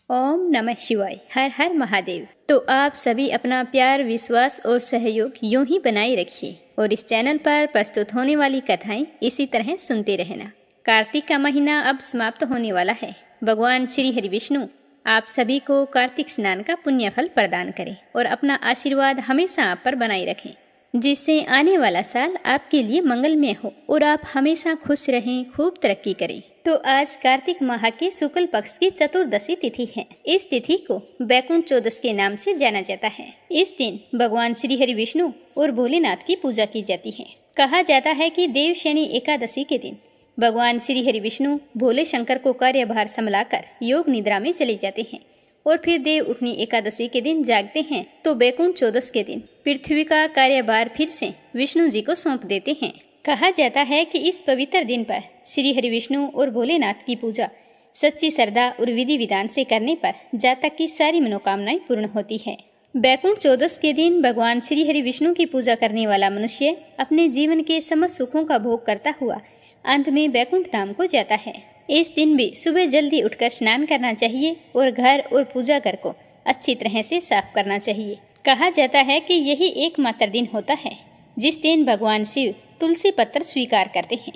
ओम नमः शिवाय। हर हर महादेव। तो आप सभी अपना प्यार, विश्वास और सहयोग यूं ही बनाए रखिए और इस चैनल पर प्रस्तुत होने वाली कथाएं इसी तरह सुनते रहना। कार्तिक का महीना अब समाप्त होने वाला है। भगवान श्री हरि विष्णु आप सभी को कार्तिक स्नान का पुण्य फल प्रदान करें और अपना आशीर्वाद हमेशा आप पर बनाए रखें, जिससे आने वाला साल आपके लिए मंगलमय हो और आप हमेशा खुश रहें, खूब तरक्की करें। तो आज कार्तिक माह के शुक्ल पक्ष की चतुर्दशी तिथि है। इस तिथि को बैकुंठ चौदस के नाम से जाना जाता है। इस दिन भगवान श्री हरि विष्णु और भोलेनाथ की पूजा की जाती है। कहा जाता है कि देवशयनी एकादशी के दिन भगवान श्री हरि विष्णु भोले शंकर को कार्यभार संभलाकर योग निद्रा में चले जाते हैं और फिर देव उठनी एकादशी के दिन जागते हैं तो बैकुंठ चौदस के दिन पृथ्वी का कार्यभार फिर से विष्णु जी को सौंप देते हैं। कहा जाता है कि इस पवित्र दिन पर श्री हरि विष्णु और भोलेनाथ की पूजा सच्ची श्रद्धा और विधि विधान से करने पर जातक की सारी मनोकामनाएं पूर्ण होती है। बैकुंठ चौदस के दिन भगवान श्री हरि विष्णु की पूजा करने वाला मनुष्य अपने जीवन के समस्त सुखों का भोग करता हुआ अंत में बैकुंठ धाम को जाता है। इस दिन भी सुबह जल्दी उठकर स्नान करना चाहिए और घर और पूजा घर को अच्छी तरह से साफ करना चाहिए। कहा जाता है कि यही एकमात्र दिन होता है जिस दिन भगवान शिव तुलसी पत्र स्वीकार करते हैं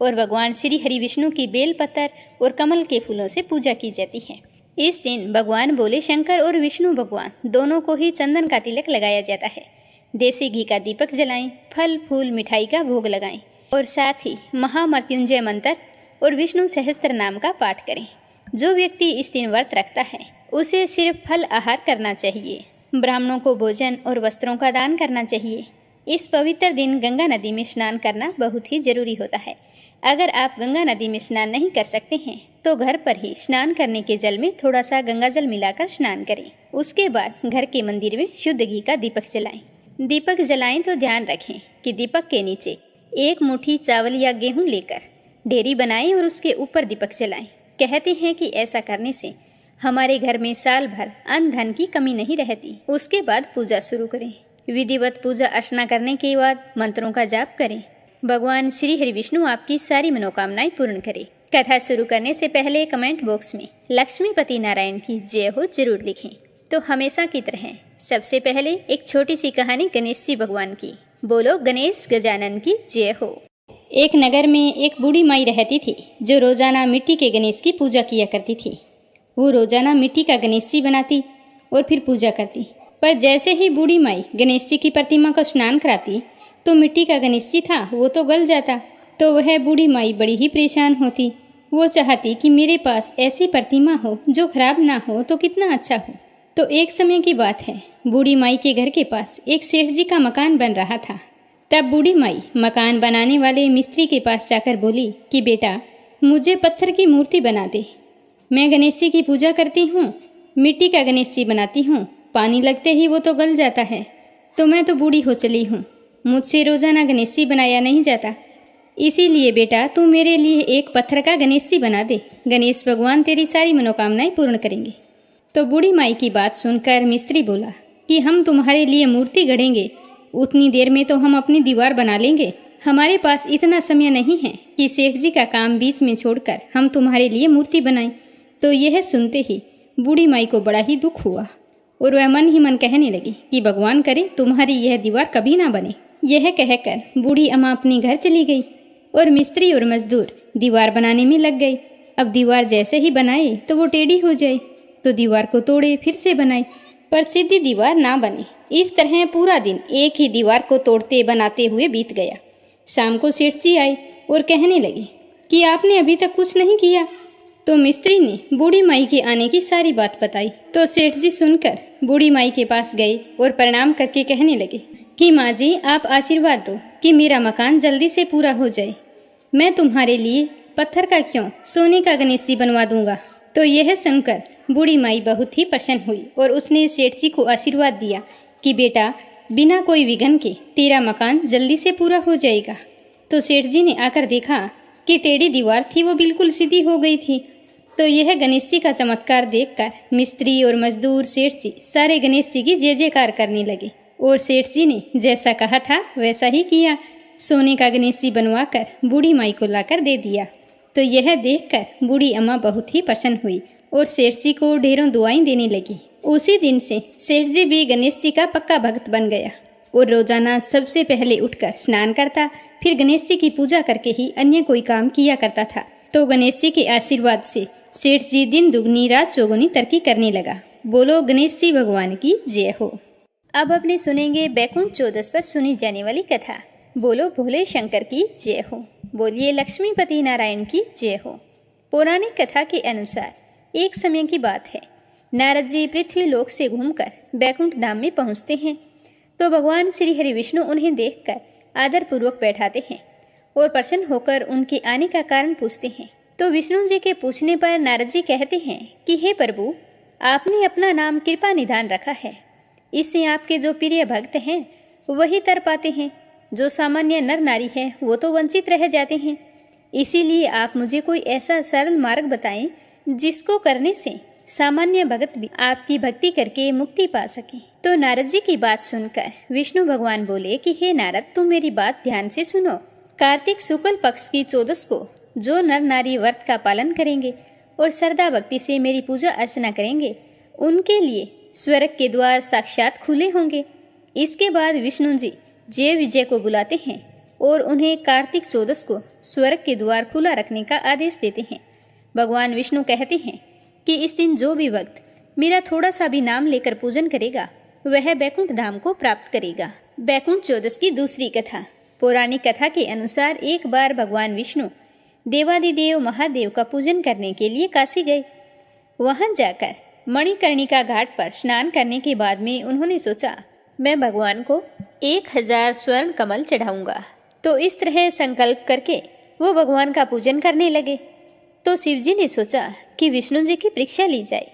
और भगवान श्री हरि विष्णु की बेल पत्र और कमल के फूलों से पूजा की जाती है। इस दिन भगवान भोले शंकर और विष्णु भगवान दोनों को ही चंदन का तिलक लगाया जाता है। देसी घी का दीपक जलाएं, फल फूल मिठाई का भोग लगाएं और साथ ही महामृत्युंजय मंत्र और विष्णु सहस्त्र नाम का पाठ करें। जो व्यक्ति इस दिन व्रत रखता है उसे सिर्फ फल आहार करना चाहिए। ब्राह्मणों को भोजन और वस्त्रों का दान करना चाहिए। इस पवित्र दिन गंगा नदी में स्नान करना बहुत ही जरूरी होता है। अगर आप गंगा नदी में स्नान नहीं कर सकते हैं तो घर पर ही स्नान करने के जल में थोड़ा सा गंगा जल मिलाकर स्नान करें। उसके बाद घर के मंदिर में शुद्ध घी का दीपक जलाएं। दीपक जलाएं तो ध्यान रखें कि दीपक के नीचे एक मुट्ठी चावल या गेहूं लेकर ढेरी बनाएं और उसके ऊपर दीपक जलाएं। कहते हैं कि ऐसा करने से हमारे घर में साल भर अन्न धन की कमी नहीं रहती। उसके बाद पूजा शुरू करें। विधिवत पूजा अर्चना करने के बाद मंत्रों का जाप करें। भगवान श्री हरि विष्णु आपकी सारी मनोकामनाएं पूर्ण करें। कथा शुरू करने से पहले कमेंट बॉक्स में लक्ष्मीपति नारायण की जय हो जरूर लिखें। तो हमेशा की तरह सबसे पहले एक छोटी सी कहानी गणेश जी भगवान की। बोलो गणेश गजानन की जय हो। एक नगर में एक बूढ़ी माई रहती थी जो रोजाना मिट्टी के गणेश की पूजा किया करती थी। वो रोजाना मिट्टी का गणेश जी बनाती और फिर पूजा करती। पर जैसे ही बूढ़ी माई गणेश जी की प्रतिमा को स्नान कराती तो मिट्टी का गणेश जी था वो तो गल जाता। तो वह बूढ़ी माई बड़ी ही परेशान होती। वो चाहती कि मेरे पास ऐसी प्रतिमा हो जो खराब ना हो तो कितना अच्छा हो। तो एक समय की बात है, बूढ़ी माई के घर के पास एक सेठ जी का मकान बन रहा था। तब बूढ़ी माई मकान बनाने वाले मिस्त्री के पास जाकर बोली कि बेटा मुझे पत्थर की मूर्ति बना दे। मैं गणेश जी की पूजा करती हूँ, मिट्टी का गणेश जी बनाती हूँ, पानी लगते ही वो तो गल जाता है। तो मैं तो बूढ़ी हो चली हूँ, मुझसे रोजाना गणेश जी बनाया नहीं जाता। इसीलिए बेटा तू मेरे लिए एक पत्थर का गणेश जी बना दे। गणेश भगवान तेरी सारी मनोकामनाएं पूर्ण करेंगे। तो बूढ़ी माई की बात सुनकर मिस्त्री बोला कि हम तुम्हारे लिए मूर्ति गढ़ेंगे, उतनी देर में तो हम अपनी दीवार बना लेंगे। हमारे पास इतना समय नहीं है कि सेठ जी का काम बीच में छोड़कर हम तुम्हारे लिए मूर्ति बनाएं। तो यह सुनते ही बूढ़ी माई को बड़ा ही दुख हुआ और वह मन ही मन कहने लगी कि भगवान करे तुम्हारी यह दीवार कभी ना बने। यह कहकर बूढ़ी अम्मा अपने घर चली गई और मिस्त्री और मजदूर दीवार बनाने में लग गए। अब दीवार जैसे ही बनाए तो वो टेढ़ी हो जाए, तो दीवार को तोड़े फिर से बनाए, पर सीधी दीवार ना बने। इस तरह पूरा दिन एक ही दीवार को तोड़ते बनाते हुए बीत गया। शाम को सेठ जी आए और कहने लगे कि आपने अभी तक कुछ नहीं किया। तो मिस्त्री ने बूढ़ी माई के आने की सारी बात बताई। तो सेठ जी सुनकर बूढ़ी माई के पास गए और प्रणाम करके कहने लगे कि माँ जी आप आशीर्वाद दो कि मेरा मकान जल्दी से पूरा हो जाए। मैं तुम्हारे लिए पत्थर का क्यों सोने का गणेश जी बनवा दूंगा। तो यह सुनकर बूढ़ी माई बहुत ही प्रसन्न हुई और उसने सेठ जी को आशीर्वाद दिया कि बेटा बिना कोई विघ्न के तेरा मकान जल्दी से पूरा हो जाएगा। तो सेठ जी ने आकर देखा कि टेढ़ी दीवार थी वो बिल्कुल सीधी हो गई थी। तो यह गणेश जी का चमत्कार देखकर मिस्त्री और मजदूर सेठ जी सारे गणेश जी की जय जयकार करने लगे और सेठ जी ने जैसा कहा था वैसा ही किया। सोने का गणेश जी बनवाकर बूढ़ी माई को लाकर दे दिया। तो यह देखकर बूढ़ी अम्मा बहुत ही प्रसन्न हुई और सेठ जी को ढेरों दुआएं देने लगी। उसी दिन से सेठ जी भी गणेश जी का पक्का भक्त बन गया और रोजाना सबसे पहले उठकर स्नान करता, फिर गणेश जी की पूजा करके ही अन्य कोई काम किया करता था। तो गणेश जी के आशीर्वाद से सेठ जी दिन दुगनी रात चौगुनी तरक्की करने लगा। बोलो गणेश जी भगवान की जय हो। अब अपने सुनेंगे बैकुंठ चौदस पर सुनी जाने वाली कथा। बोलो भोले शंकर की जय हो। बोलिए लक्ष्मीपति नारायण की जय हो। पौराणिक कथा के अनुसार एक समय की बात है, नारद जी पृथ्वी लोक से घूमकर बैकुंठ धाम में पहुंचते हैं। तो भगवान श्री हरि विष्णु उन्हें देखकर आदरपूर्वक बैठाते हैं और प्रसन्न होकर उनके आने का कारण पूछते हैं। तो विष्णु जी के पूछने पर नारद जी कहते हैं कि हे प्रभु, आपने अपना नाम कृपा निधान रखा है, इससे आपके जो प्रिय भक्त हैं वही तर पाते हैं, जो सामान्य नर नारी है वो तो वंचित रह जाते हैं। इसीलिए आप मुझे कोई ऐसा सरल मार्ग बताएं जिसको करने से सामान्य भक्त भी आपकी भक्ति करके मुक्ति पा सके। तो नारद जी की बात सुनकर विष्णु भगवान बोले कि हे नारद, तुम मेरी बात ध्यान से सुनो। कार्तिक शुक्ल पक्ष की चौदस को जो नर नारी व्रत का पालन करेंगे और श्रद्धा भक्ति से मेरी पूजा अर्चना करेंगे, उनके लिए स्वर्ग के द्वार साक्षात खुले होंगे। इसके बाद विष्णु जी जय विजय को बुलाते हैं और उन्हें कार्तिक चौदस को स्वर्ग के द्वार खुला रखने का आदेश देते हैं। भगवान विष्णु कहते हैं कि इस दिन जो भी भक्त मेरा थोड़ा सा भी नाम लेकर पूजन करेगा वह बैकुंठ धाम को प्राप्त करेगा। बैकुंठ चौदस की दूसरी कथा। पौराणिक कथा के अनुसार एक बार भगवान विष्णु देवादिदेव महादेव का पूजन करने के लिए काशी गए। वहां जाकर मणिकर्णिका घाट पर स्नान करने के बाद में उन्होंने सोचा, मैं भगवान को 1000 स्वर्ण कमल चढ़ाऊंगा। तो इस तरह संकल्प करके वो भगवान का पूजन करने लगे। तो शिवजी ने सोचा कि विष्णु जी की परीक्षा ली जाए,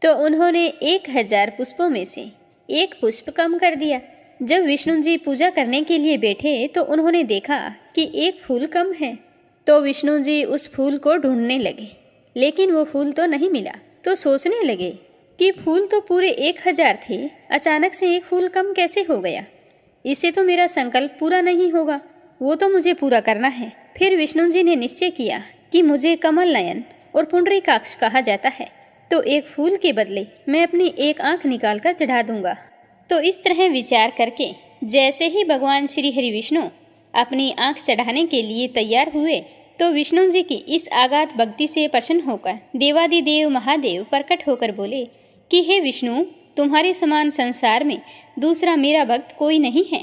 तो उन्होंने 1000 पुष्पों में से एक पुष्प कम कर दिया। जब विष्णु जी पूजा करने के लिए बैठे तो उन्होंने देखा कि एक फूल कम है। तो विष्णु जी उस फूल को ढूंढने लगे, लेकिन वो फूल तो नहीं मिला। तो सोचने लगे कि फूल तो पूरे 1000 थे, अचानक से एक फूल कम कैसे हो गया? इससे तो मेरा संकल्प पूरा नहीं होगा, वो तो मुझे पूरा करना है। फिर विष्णु जी ने निश्चय किया कि मुझे कमल नयन और पुंडरीकाक्ष कहा जाता है, तो एक फूल के बदले मैं अपनी एक आंख निकाल कर चढ़ा दूंगा। तो इस तरह विचार करके जैसे ही भगवान श्री हरि विष्णु अपनी आंख चढ़ाने के लिए तैयार हुए, तो विष्णु जी की इस आगाध भक्ति से प्रसन्न होकर देवादिदेव महादेव प्रकट होकर बोले कि हे विष्णु, तुम्हारे समान संसार में दूसरा मेरा भक्त कोई नहीं है।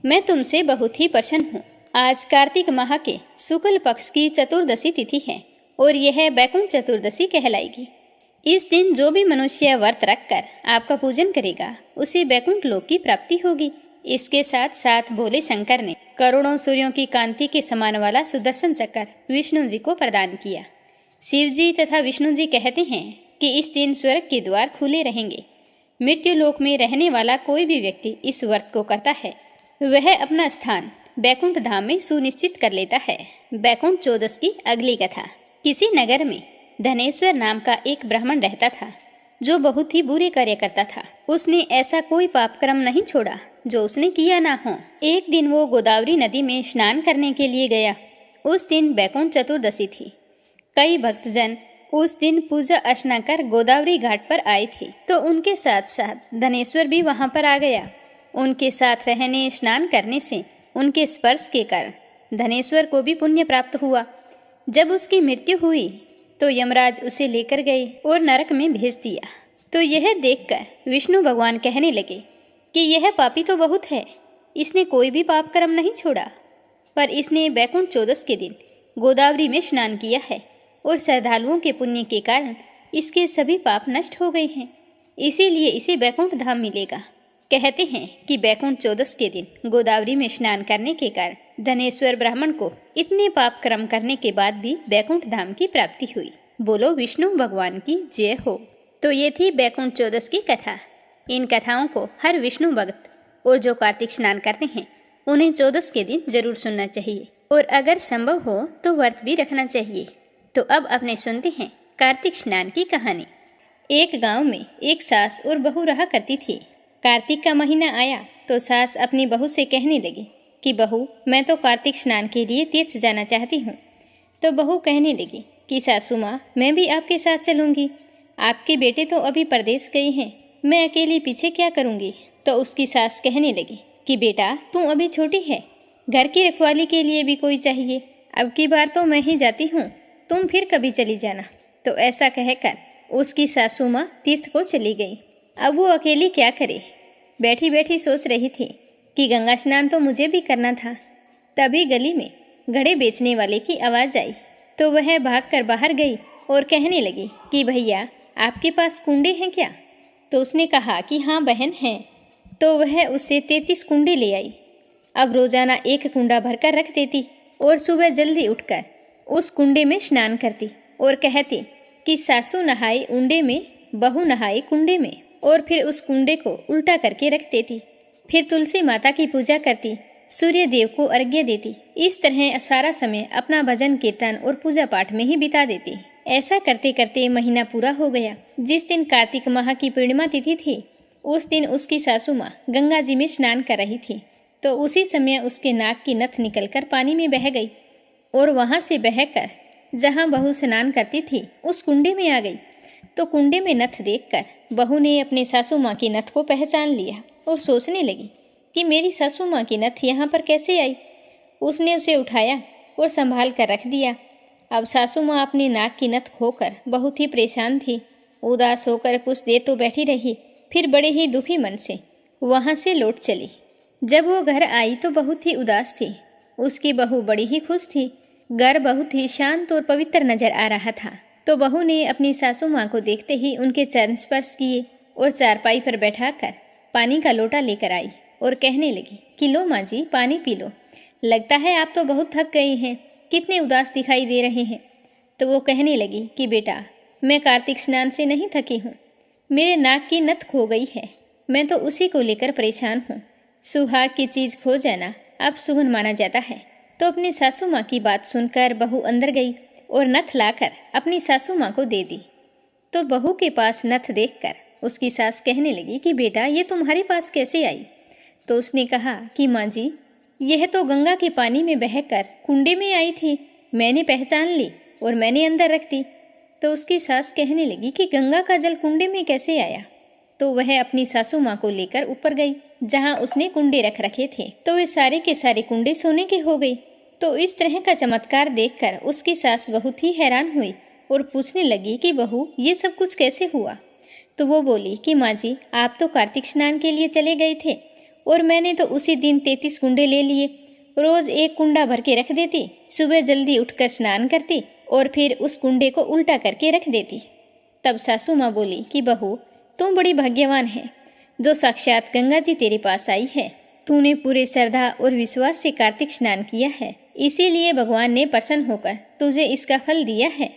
मैं तुमसे बहुत ही प्रसन्न हूँ। आज कार्तिक माह के शुक्ल पक्ष की चतुर्दशी तिथि है और यह बैकुंठ चतुर्दशी कहलाएगी। इस दिन जो भी मनुष्य व्रत रखकर आपका पूजन करेगा उसे बैकुंठ लोक की प्राप्ति होगी। इसके साथ साथ भोले शंकर ने करोड़ों सूर्यों की कांति के समान वाला सुदर्शन चक्र विष्णु जी को प्रदान किया। शिव जी तथा विष्णु जी कहते हैं कि इस दिन स्वर्ग के द्वार खुले रहेंगे। मृत्यु लोक में रहने वाला कोई भी व्यक्ति इस व्रत को करता है, वह अपना स्थान बैकुंठ धाम में सुनिश्चित कर लेता है। बैकुंठ चौदस की अगली कथा। किसी नगर में धनेश्वर नाम का एक ब्राह्मण रहता था, जो बहुत ही बुरे कार्य करता था। उसने ऐसा कोई पाप कर्म नहीं छोड़ा जो उसने किया ना हो। एक दिन वो गोदावरी नदी में स्नान करने के लिए गया। उस दिन बैकुंठ चतुर्दशी थी। कई भक्तजन उस दिन पूजा अर्चना कर गोदावरी घाट पर आए थे, तो उनके साथ साथ धनेश्वर भी वहां पर आ गया। उनके साथ रहने स्नान करने से उनके स्पर्श के कारण धनेश्वर को भी पुण्य प्राप्त हुआ। जब उसकी मृत्यु हुई तो यमराज उसे लेकर गए और नरक में भेज दिया। तो यह देखकर विष्णु भगवान कहने लगे कि यह पापी तो बहुत है, इसने कोई भी पाप कर्म नहीं छोड़ा, पर इसने बैकुंठ चौदस के दिन गोदावरी में स्नान किया है और श्रद्धालुओं के पुण्य के कारण इसके सभी पाप नष्ट हो गए हैं, इसीलिए इसे बैकुंठ धाम मिलेगा। कहते हैं कि बैकुंठ चौदस के दिन गोदावरी में स्नान करने के कारण धनेश्वर ब्राह्मण को इतने पाप कर्म करने के बाद भी बैकुंठ धाम की प्राप्ति हुई। बोलो विष्णु भगवान की जय हो। तो ये थी बैकुंठ चौदस की कथा। इन कथाओं को हर विष्णु भक्त और जो कार्तिक स्नान करते हैं उन्हें चौदस के दिन जरूर सुनना चाहिए, और अगर संभव हो तो व्रत भी रखना चाहिए। तो अब अपने सुनते हैं कार्तिक स्नान की कहानी। एक गांव में एक सास और बहू रहा करती थी। कार्तिक का महीना आया तो सास अपनी बहू से कहने लगी कि बहू, मैं तो कार्तिक स्नान के लिए तीर्थ जाना चाहती हूँ। तो बहू कहने लगी कि सासू माँ, मैं भी आपके साथ चलूँगी। आपके बेटे तो अभी परदेश गए हैं, मैं अकेली पीछे क्या करूँगी। तो उसकी सास कहने लगी कि बेटा तू अभी छोटी है, घर की रखवाली के लिए भी कोई चाहिए। अब की बार तो मैं ही जाती हूँ, तुम फिर कभी चली जाना। तो ऐसा कहकर उसकी सासू माँ तीर्थ को चली गई। अब वो अकेली क्या करे। बैठी बैठी सोच रही थी कि गंगा स्नान तो मुझे भी करना था। तभी गली में घड़े बेचने वाले की आवाज़ आई, तो वह भागकर बाहर गई और कहने लगी कि भैया आपके पास कुंडे हैं क्या। तो उसने कहा कि हाँ बहन हैं। तो वह उससे 33 कुंडे ले आई। अब रोजाना एक कुंडा भरकर रख देती और सुबह जल्दी उठकर उस कुंडे में स्नान करती और कहती कि सासू नहाई उंडे में, बहू नहाई कुंडे में, और फिर उस कुंडे को उल्टा करके रख देती। फिर तुलसी माता की पूजा करती, सूर्य देव को अर्घ्य देती। इस तरह सारा समय अपना भजन कीर्तन और पूजा पाठ में ही बिता देती। ऐसा करते करते महीना पूरा हो गया। जिस दिन कार्तिक माह की पूर्णिमा तिथि थी, उस दिन उसकी सासू माँ गंगा जी में स्नान कर रही थी। तो उसी समय उसके नाक की नथ निकलकर पानी में बह गई और वहाँ से बहकर जहाँ बहू स्नान करती थी उस कुंडे में आ गई। तो कुंडे में नथ देखकर बहू ने अपने सासू माँ की नथ को पहचान लिया और सोचने लगी कि मेरी सासू माँ की नथ यहाँ पर कैसे आई। उसने उसे उठाया और संभाल कर रख दिया। अब सासू माँ अपने नाक की नथ खोकर बहुत ही परेशान थी। उदास होकर कुछ देर तो बैठी रही, फिर बड़े ही दुखी मन से वहाँ से लौट चली। जब वो घर आई तो बहुत ही उदास थी। उसकी बहू बड़ी ही खुश थी। घर बहुत ही शांत और पवित्र नजर आ रहा था। तो बहू ने अपनी सासू माँ को देखते ही उनके चरण स्पर्श किए और चारपाई पर बैठाकर पानी का लोटा लेकर आई और कहने लगी कि लो माँ जी पानी पी लो, लगता है आप तो बहुत थक गई हैं, कितने उदास दिखाई दे रहे हैं। तो वो कहने लगी कि बेटा मैं कार्तिक स्नान से नहीं थकी हूँ, मेरे नाक की नथ खो गई है, मैं तो उसी को लेकर परेशान हूँ। सुहाग की चीज़ खो जाना अब शुभन माना जाता है। तो अपनी सासू माँ की बात सुनकर बहू अंदर गई और नथ लाकर अपनी सासू माँ को दे दी। तो बहू के पास नथ देखकर उसकी सास कहने लगी कि बेटा ये तुम्हारे पास कैसे आई। तो उसने कहा कि माँ जी यह तो गंगा के पानी में बहकर कुंडे में आई थी, मैंने पहचान ली और मैंने अंदर रख दी। तो उसकी सास कहने लगी कि गंगा का जल कुंडे में कैसे आया। तो वह अपनी सासू माँ को लेकर ऊपर गई जहाँ उसने कुंडे रख रखे थे। तो वे सारे के सारे कुंडे सोने के हो गए। तो इस तरह का चमत्कार देखकर उसकी सास बहुत ही हैरान हुई और पूछने लगी कि बहू ये सब कुछ कैसे हुआ। तो वो बोली कि माँ जी आप तो कार्तिक स्नान के लिए चले गए थे और मैंने तो उसी दिन 33 कुंडे ले लिए। रोज एक कुंडा भर के रख देती, सुबह जल्दी उठकर स्नान करती और फिर उस कुंडे को उल्टा करके रख देती। तब सासू माँ बोली कि बहू तुम बड़ी भाग्यवान है जो साक्षात गंगा जी तेरे पास आई है। तूने पूरे श्रद्धा और विश्वास से कार्तिक स्नान किया है, इसीलिए भगवान ने प्रसन्न होकर तुझे इसका फल दिया है।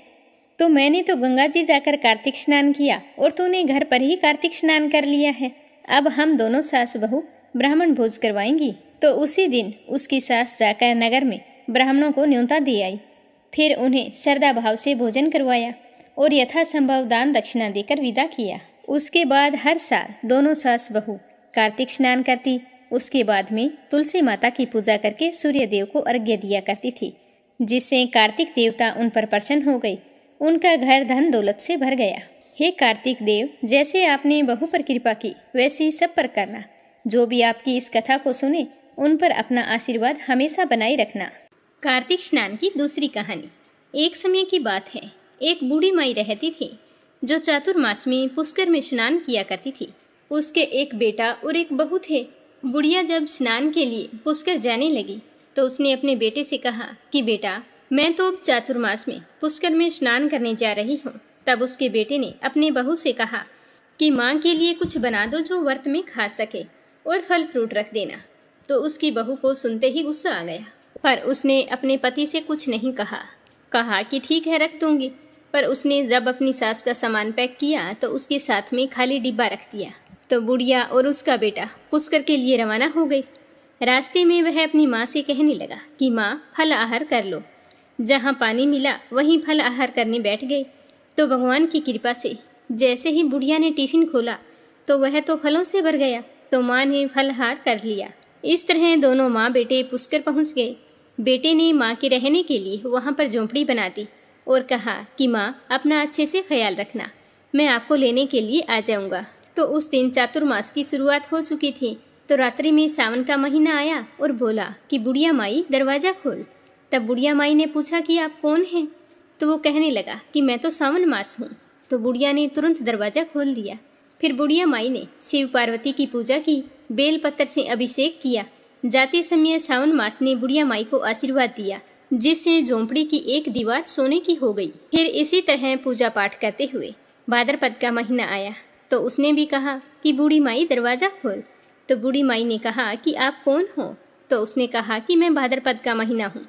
तो मैंने तो गंगा जी जाकर कार्तिक स्नान किया और तूने घर पर ही कार्तिक स्नान कर लिया है। अब हम दोनों सास बहू ब्राह्मण भोज करवाएंगी। तो उसी दिन उसकी सास जाकर नगर में ब्राह्मणों को न्योता दे आई। फिर उन्हें श्रद्धा भाव से भोजन करवाया और यथासंभव दान दक्षिणा देकर विदा किया। उसके बाद हर साल दोनों सास बहू कार्तिक स्नान करती। उसके बाद में तुलसी माता की पूजा करके सूर्य देव को अर्घ्य दिया करती थी, जिससे कार्तिक देवता उन पर प्रसन्न हो गए। उनका घर धन दौलत से भर गया। हे कार्तिक देव, जैसे आपने बहू पर कृपा की वैसे ही सब पर करना। जो भी आपकी इस कथा को सुने उन पर अपना आशीर्वाद हमेशा बनाए रखना। कार्तिक स्नान की दूसरी कहानी। एक समय की बात है, एक बूढ़ी माई रहती थी जो चातुर्मास में पुष्कर में स्नान किया करती थी। उसके एक बेटा और एक बहू थे। बुढ़िया जब स्नान के लिए पुष्कर जाने लगी तो उसने अपने बेटे से कहा कि बेटा मैं तो अब चातुर्मास में पुष्कर में स्नान करने जा रही हूँ। तब उसके बेटे ने अपने बहू से कहा कि माँ के लिए कुछ बना दो जो व्रत में खा सके और फल फ्रूट रख देना। तो उसकी बहू को सुनते ही गुस्सा आ गया, पर उसने अपने पति से कुछ नहीं कहा कि ठीक है रख दूंगी। पर उसने जब अपनी सास का सामान पैक किया तो उसके साथ में खाली डिब्बा रख दिया। तो बुढ़िया और उसका बेटा पुष्कर के लिए रवाना हो गई। रास्ते में वह अपनी माँ से कहने लगा कि माँ फल आहार कर लो। जहाँ पानी मिला वहीं फल आहार करने बैठ गए। तो भगवान की कृपा से जैसे ही बुढ़िया ने टिफिन खोला तो वह तो फलों से भर गया। तो माँ ने फलहार कर लिया। इस तरह दोनों माँ बेटे पुष्कर पहुँच गए। बेटे ने माँ के रहने के लिए वहाँ पर झोंपड़ी बना दी और कहा कि माँ अपना अच्छे से ख्याल रखना, मैं आपको लेने के लिए आ जाऊंगा। तो उस दिन चातुर्मास की शुरुआत हो चुकी थी। तो रात्रि में सावन का महीना आया और बोला कि बुढ़िया माई दरवाज़ा खोल। तब बुढ़िया माई ने पूछा कि आप कौन हैं? तो वो कहने लगा कि मैं तो सावन मास हूँ। तो बुढ़िया ने तुरंत दरवाज़ा खोल दिया। फिर बुढ़िया माई ने शिव पार्वती की पूजा की, बेलपत्र से अभिषेक किया। जाते समय सावन मास ने बुढ़िया माई को आशीर्वाद दिया, जिससे झोंपड़ी की एक दीवार सोने की हो गई। फिर इसी तरह पूजा पाठ करते हुए भाद्रपद का महीना आया। तो उसने भी कहा कि बूढ़ी माई दरवाज़ा खोल। तो बूढ़ी माई ने कहा कि आप कौन हो? तो उसने कहा कि मैं भाद्रपद का महीना हूँ।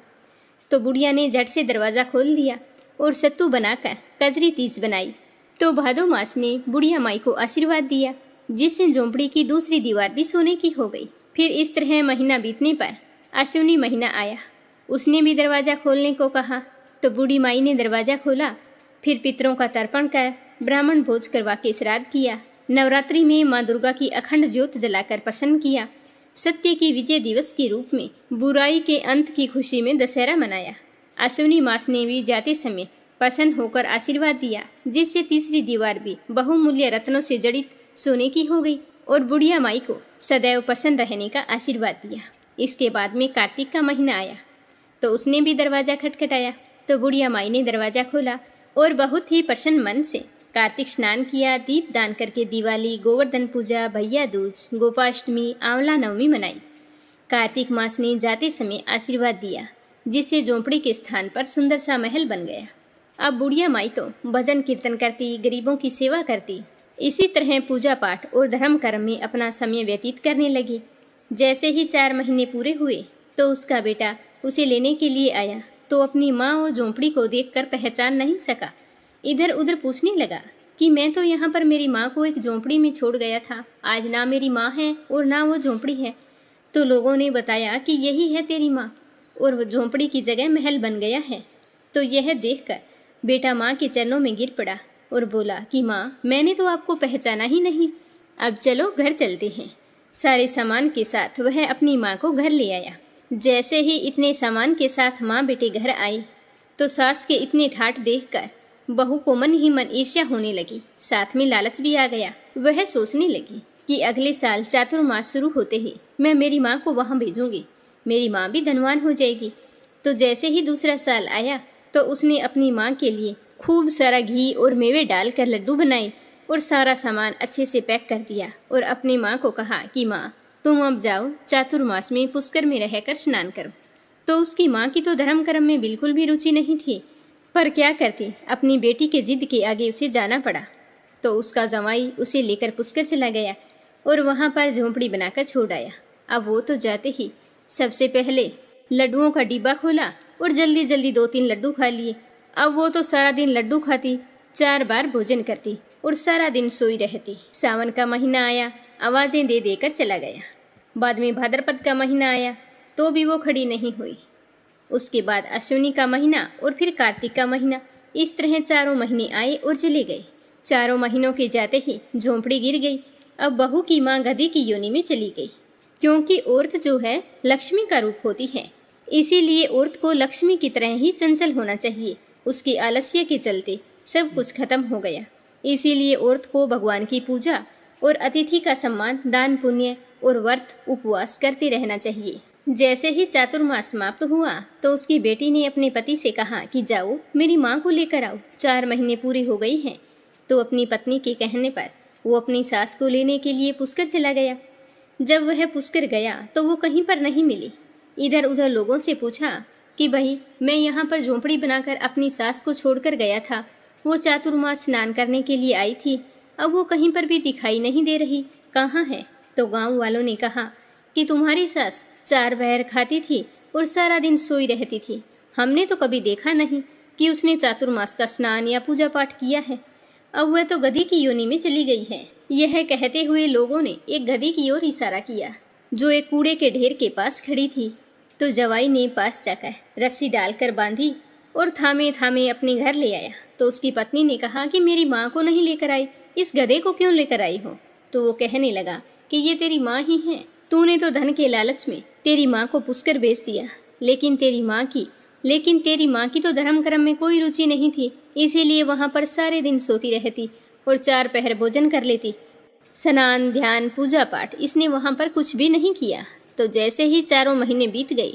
तो बुढ़िया ने झट से दरवाज़ा खोल दिया और सत्तू बनाकर कजरी तीज बनाई। तो भादो मास ने बुढ़िया माई को आशीर्वाद दिया, जिससे झोंपड़ी की दूसरी दीवार भी सोने की हो गई। फिर इस तरह महीना बीतने पर अश्विनी महीना आया। उसने भी दरवाज़ा खोलने को कहा। तो बूढ़ी माई ने दरवाज़ा खोला। फिर पितरों का तर्पण कर ब्राह्मण भोज करवा के श्राद्ध किया। नवरात्रि में माँ दुर्गा की अखंड ज्योत जलाकर प्रसन्न किया। सत्य की विजय दिवस के रूप में बुराई के अंत की खुशी में दशहरा मनाया। अश्विनी मास ने भी जाते समय प्रसन्न होकर आशीर्वाद दिया, जिससे तीसरी दीवार भी बहुमूल्य रत्नों से जड़ित सोने की हो गई और बुढ़िया माई को सदैव प्रसन्न रहने का आशीर्वाद दिया। इसके बाद में कार्तिक का महीना आया। तो उसने भी दरवाज़ा खटखटाया। तो बुढ़िया माई ने दरवाज़ा खोला और बहुत ही प्रसन्न मन से कार्तिक स्नान किया, दीप दान करके दिवाली, गोवर्धन पूजा, भैया दूज, गोपाष्टमी, आंवला नवमी मनाई। कार्तिक मास ने जाते समय आशीर्वाद दिया, जिससे झोंपड़ी के स्थान पर सुंदर सा महल बन गया। अब बुढ़िया माई तो भजन कीर्तन करती, गरीबों की सेवा करती। इसी तरह पूजा पाठ और धर्म कर्म में अपना समय व्यतीत करने लगी। जैसे ही 4 महीने पूरे हुए तो उसका बेटा उसे लेने के लिए आया। तो अपनी माँ और झोंपड़ी को देखकर पहचान नहीं सका। इधर उधर पूछने लगा कि मैं तो यहाँ पर मेरी माँ को एक झोंपड़ी में छोड़ गया था। आज ना मेरी माँ है और ना वो झोंपड़ी है। तो लोगों ने बताया कि यही है तेरी माँ और वो झोंपड़ी की जगह महल बन गया है। तो यह देखकर बेटा माँ के चरणों में गिर पड़ा और बोला कि माँ, मैंने तो आपको पहचाना ही नहीं। अब चलो घर चलते हैं। सारे सामान के साथ वह अपनी माँ को घर ले आया। जैसे ही इतने सामान के साथ माँ बेटे घर आई तो सास के इतने ठाठ देखकर बहू को मन ही मन ईर्ष्या होने लगी। साथ में लालच भी आ गया। वह सोचने लगी कि अगले साल चातुर्मास शुरू होते ही मैं मेरी माँ को वहाँ भेजूंगी। मेरी माँ भी धनवान हो जाएगी। तो जैसे ही दूसरा साल आया तो उसने अपनी माँ के लिए खूब सारा घी और मेवे डालकर लड्डू बनाए और सारा सामान अच्छे से पैक कर दिया और अपनी माँ को कहा कि माँ, तुम अब जाओ, चातुर्मास में पुष्कर में रहकर स्नान करो। तो उसकी माँ की तो धर्म कर्म में बिल्कुल भी रुचि नहीं थी, पर क्या करती, अपनी बेटी के जिद के आगे उसे जाना पड़ा। तो उसका जमाई उसे लेकर पुष्कर चला गया और वहाँ पर झोंपड़ी बनाकर छोड़ आया। अब वो तो जाते ही सबसे पहले लड्डुओं का डिब्बा खोला और जल्दी जल्दी 2-3 लड्डू खा लिए। अब वो तो सारा दिन लड्डू खाती, 4 बार भोजन करती और सारा दिन सोई रहती। सावन का महीना आया, आवाज़ें दे देकर चला गया। बाद में भाद्रपद का महीना आया तो भी वो खड़ी नहीं हुई। उसके बाद अश्विनी का महीना और फिर कार्तिक का महीना। इस तरह 4 महीने आए और चले गए। 4 महीनों के जाते ही झोंपड़ी गिर गई। अब बहू की माँ गधी की योनि में चली गई, क्योंकि औरत जो है लक्ष्मी का रूप होती है। इसीलिए औरत को लक्ष्मी की तरह ही चंचल होना चाहिए। उसके आलस्य के चलते सब कुछ खत्म हो गया। इसीलिए औरत को भगवान की पूजा और अतिथि का सम्मान, दान पुण्य और व्रत उपवास करते रहना चाहिए। जैसे ही चातुर्मास समाप्त हुआ तो उसकी बेटी ने अपने पति से कहा कि जाओ मेरी माँ को लेकर आओ, 4 महीने पूरे हो गए हैं। तो अपनी पत्नी के कहने पर वो अपनी सास को लेने के लिए पुष्कर चला गया। जब वह पुष्कर गया तो वो कहीं पर नहीं मिली। इधर उधर लोगों से पूछा कि भाई, मैं यहाँ पर झोंपड़ी बनाकर अपनी सास को छोड़कर गया था, वो चातुर्मास स्नान करने के लिए आई थी, अब वो कहीं पर भी दिखाई नहीं दे रही, कहाँ है? तो गांव वालों ने कहा कि तुम्हारी सास 4 पहर खाती थी और सारा दिन सोई रहती थी। हमने तो कभी देखा नहीं कि उसने चातुर्मास का स्नान या पूजा पाठ किया है। अब वह तो गधी की योनि में चली गई है। यह कहते हुए लोगों ने एक गधी की ओर इशारा किया, जो एक कूड़े के ढेर के पास खड़ी थी। तो जवाई ने पास जाकर रस्सी डालकर बांधी और थामे थामे अपने घर ले आया। तो उसकी पत्नी ने कहा कि मेरी माँ को नहीं लेकर आई, इस गधे को क्यों लेकर आई हो? तो वो कहने लगा कि ये तेरी माँ ही है। तूने तो धन के लालच में तेरी माँ को पुष्कर बेच दिया, लेकिन तेरी माँ की तो धर्म कर्म में कोई रुचि नहीं थी, इसीलिए वहाँ पर सारे दिन सोती रहती और 4 पहर भोजन कर लेती। स्नान, ध्यान, पूजा पाठ इसने वहाँ पर कुछ भी नहीं किया। तो जैसे ही 4 महीने बीत गए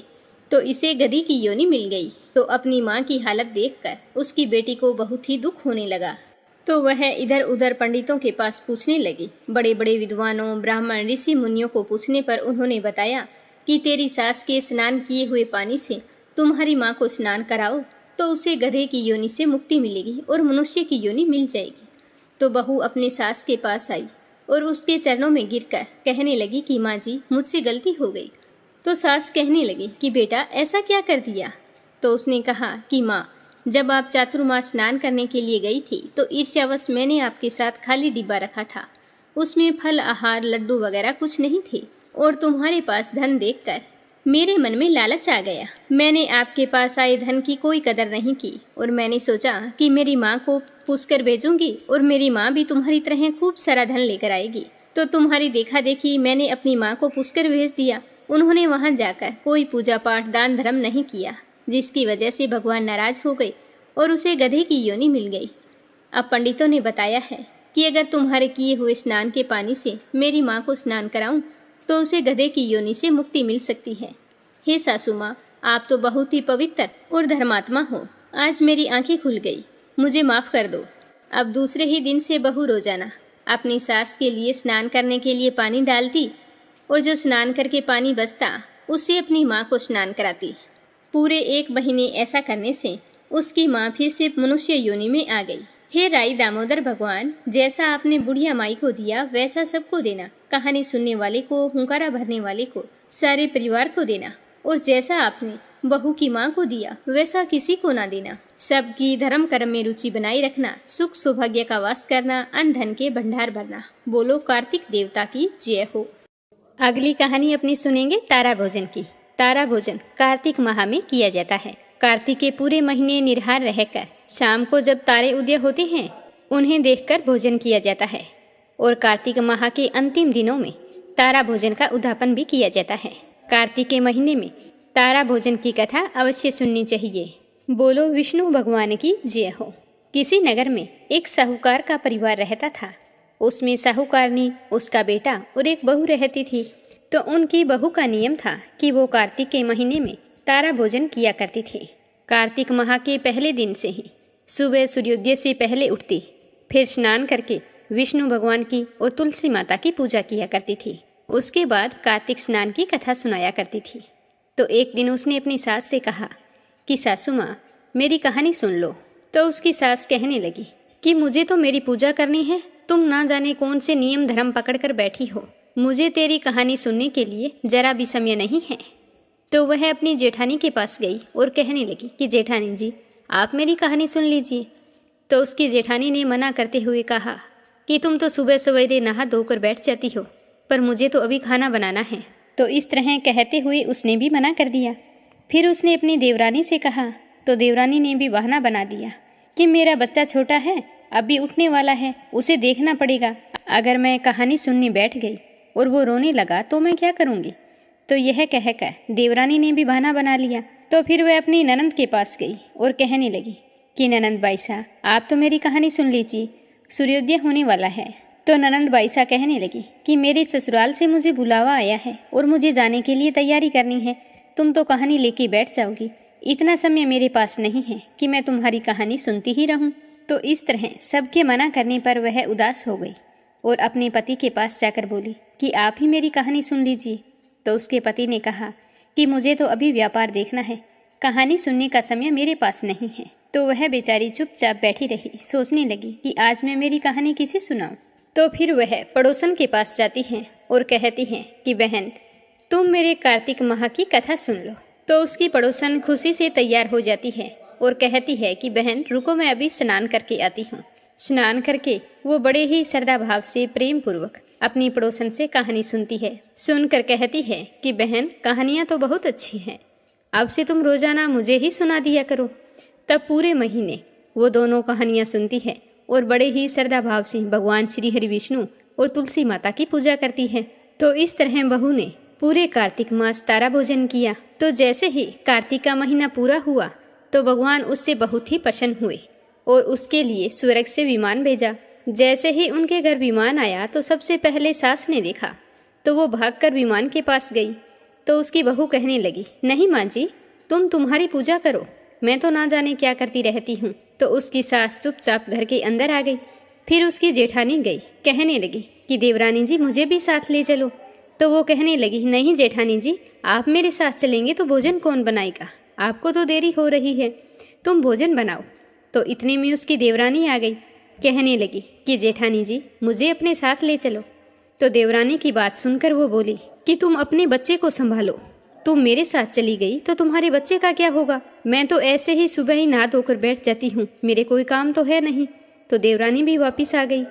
तो इसे गधी की योनि मिल गई। तो अपनी माँ की हालत देखकर उसकी बेटी को बहुत ही दुख होने लगा। तो वह इधर उधर पंडितों के पास पूछने लगी। बड़े बड़े विद्वानों, ब्राह्मण, ऋषि मुनियों को पूछने पर उन्होंने बताया कि तेरी सास के स्नान किए हुए पानी से तुम्हारी माँ को स्नान कराओ तो उसे गधे की योनि से मुक्ति मिलेगी और मनुष्य की योनि मिल जाएगी। तो बहू अपने सास के पास आई और उसके चरणों में गिरकर कहने लगी कि माँ जी, मुझसे गलती हो गई। तो सास कहने लगी कि बेटा ऐसा क्या कर दिया। तो उसने कहा कि माँ, जब आप चातुर्मास स्नान करने के लिए गई थी तो ईर्ष्यावश मैंने आपके साथ खाली डिब्बा रखा था। उसमें फल, आहार, लड्डू वगैरह कुछ नहीं थे और तुम्हारे पास धन देखकर मेरे मन में लालच आ गया। मैंने आपके पास आए धन की कोई कदर नहीं की और मैंने सोचा कि मेरी माँ को पूछकर भेजूंगी और मेरी माँ भी तुम्हारी तरह खूब सारा धन लेकर आएगी। तो तुम्हारी देखा देखी मैंने अपनी माँ को पूछकर भेज दिया। उन्होंने वहाँ जाकर कोई पूजा पाठ, दान धर्म नहीं किया, जिसकी वजह से भगवान नाराज हो गए और उसे गधे की योनि मिल गई। अब पंडितों ने बताया है कि अगर तुम्हारे किए हुए स्नान के पानी से मेरी माँ को स्नान कराऊं तो उसे गधे की योनि से मुक्ति मिल सकती है। हे सासू माँ, आप तो बहुत ही पवित्र और धर्मात्मा हो। आज मेरी आंखें खुल गई, मुझे माफ़ कर दो। अब दूसरे ही दिन से बहू रोजाना अपनी सास के लिए स्नान करने के लिए पानी डालती और जो स्नान करके पानी बचता उससे अपनी माँ को स्नान कराती। पूरे 1 महीने ऐसा करने से उसकी माँ फिर से मनुष्य योनि में आ गई। हे राई दामोदर भगवान, जैसा आपने बुढ़िया माई को दिया वैसा सबको देना। कहानी सुनने वाले को, हुंकारा भरने वाले को, सारे परिवार को देना। और जैसा आपने बहू की माँ को दिया वैसा किसी को ना देना। सबकी धर्म कर्म में रुचि बनाए रखना, सुख सौभाग्य का वास करना, अन्न धन के भंडार भरना। बोलो कार्तिक देवता की जय हो। अगली कहानी अपनी सुनेंगे तारा भोजन की। तारा भोजन कार्तिक माह में किया जाता है। कार्तिक के पूरे महीने निराहार रहकर शाम को जब तारे उदय होते हैं उन्हें देखकर भोजन किया जाता है। और कार्तिक माह के अंतिम दिनों में तारा भोजन का उद्यापन भी किया जाता है। कार्तिक के महीने में तारा भोजन की कथा अवश्य सुननी चाहिए। बोलो विष्णु भगवान की जय हो। किसी नगर में एक साहूकार का परिवार रहता था। उसमें साहूकारनी, उसका बेटा और एक बहू रहती थी। तो उनकी बहू का नियम था कि वो कार्तिक के महीने में तारा भोजन किया करती थी। कार्तिक माह के पहले दिन से ही सुबह सूर्योदय से पहले उठती, फिर स्नान करके विष्णु भगवान की और तुलसी माता की पूजा किया करती थी। उसके बाद कार्तिक स्नान की कथा सुनाया करती थी। तो एक दिन उसने अपनी सास से कहा कि सासू माँ, मेरी कहानी सुन लो। तो उसकी सास कहने लगी कि मुझे तो मेरी पूजा करनी है, तुम ना जाने कौन से नियम धर्म पकड़कर बैठी हो। मुझे तेरी कहानी सुनने के लिए जरा भी समय नहीं है। तो वह अपनी जेठानी के पास गई और कहने लगी कि जेठानी जी, आप मेरी कहानी सुन लीजिए। तो उसकी जेठानी ने मना करते हुए कहा कि तुम तो सुबह सवेरे नहा धोकर बैठ जाती हो, पर मुझे तो अभी खाना बनाना है। तो इस तरह कहते हुए उसने भी मना कर दिया। फिर उसने अपनी देवरानी से कहा, तो देवरानी ने भी बहाना बना दिया कि मेरा बच्चा छोटा है, अभी उठने वाला है, उसे देखना पड़ेगा। अगर मैं कहानी सुनने बैठ गई और वो रोने लगा तो मैं क्या करूँगी। तो यह कहकर देवरानी ने भी बहाना बना लिया। तो फिर वह अपनी ननंद के पास गई और कहने लगी कि ननंद बाईसा, आप तो मेरी कहानी सुन लीजिए, सूर्योदय होने वाला है। तो ननंद बाईसा कहने लगी कि मेरे ससुराल से मुझे बुलावा आया है और मुझे जाने के लिए तैयारी करनी है। तुम तो कहानी लेके बैठ जाओगी, इतना समय मेरे पास नहीं है कि मैं तुम्हारी कहानी सुनती ही रहूं। तो इस तरह सबके मना करने पर वह उदास हो गई और अपने पति के पास जाकर बोली कि आप ही मेरी कहानी सुन लीजिए। तो उसके पति ने कहा कि मुझे तो अभी व्यापार देखना है, कहानी सुनने का समय मेरे पास नहीं है। तो वह बेचारी चुपचाप बैठी रही, सोचने लगी कि आज मैं मेरी कहानी किसे सुनाऊं। तो फिर वह पड़ोसन के पास जाती हैं और कहती हैं कि बहन, तुम मेरे कार्तिक माह की कथा सुन लो। तो उसकी पड़ोसन खुशी से तैयार हो जाती है और कहती है कि बहन रुको, मैं अभी स्नान करके आती हूँ। स्नान करके वो बड़े ही श्रद्धा भाव से प्रेम पूर्वक अपनी पड़ोसन से कहानी सुनती है। सुनकर कहती है कि बहन, कहानियाँ तो बहुत अच्छी हैं, अब से तुम रोजाना मुझे ही सुना दिया करो। तब पूरे महीने वो दोनों कहानियाँ सुनती है और बड़े ही श्रद्धा भाव से भगवान श्री हरि विष्णु और तुलसी माता की पूजा करती है। तो इस तरह बहू ने पूरे कार्तिक मास तारा भोजन किया। तो जैसे ही कार्तिक का महीना पूरा हुआ तो भगवान उससे बहुत ही प्रसन्न हुए और उसके लिए स्वर्ग से विमान भेजा। जैसे ही उनके घर विमान आया तो सबसे पहले सास ने देखा तो वो भागकर विमान के पास गई। तो उसकी बहू कहने लगी, नहीं माँ जी, तुम्हारी पूजा करो, मैं तो ना जाने क्या करती रहती हूँ। तो उसकी सास चुपचाप घर के अंदर आ गई। फिर उसकी जेठानी गई, कहने लगी कि देवरानी जी मुझे भी साथ ले चलो। तो वो कहने लगी, नहीं जेठानी जी, आप मेरे साथ चलेंगे तो भोजन कौन बनाएगा, आपको तो देरी हो रही है, तुम भोजन बनाओ। तो इतने में उसकी देवरानी आ गई, कहने लगी कि जेठानी जी मुझे अपने साथ ले चलो। तो देवरानी की बात सुनकर वो बोली कि तुम अपने बच्चे को संभालो, तुम मेरे साथ चली गई तो तुम्हारे बच्चे का क्या होगा, मैं तो ऐसे ही सुबह ही नहा धोकर बैठ जाती हूँ, मेरे कोई काम तो है नहीं। तो देवरानी भी वापस आ गई।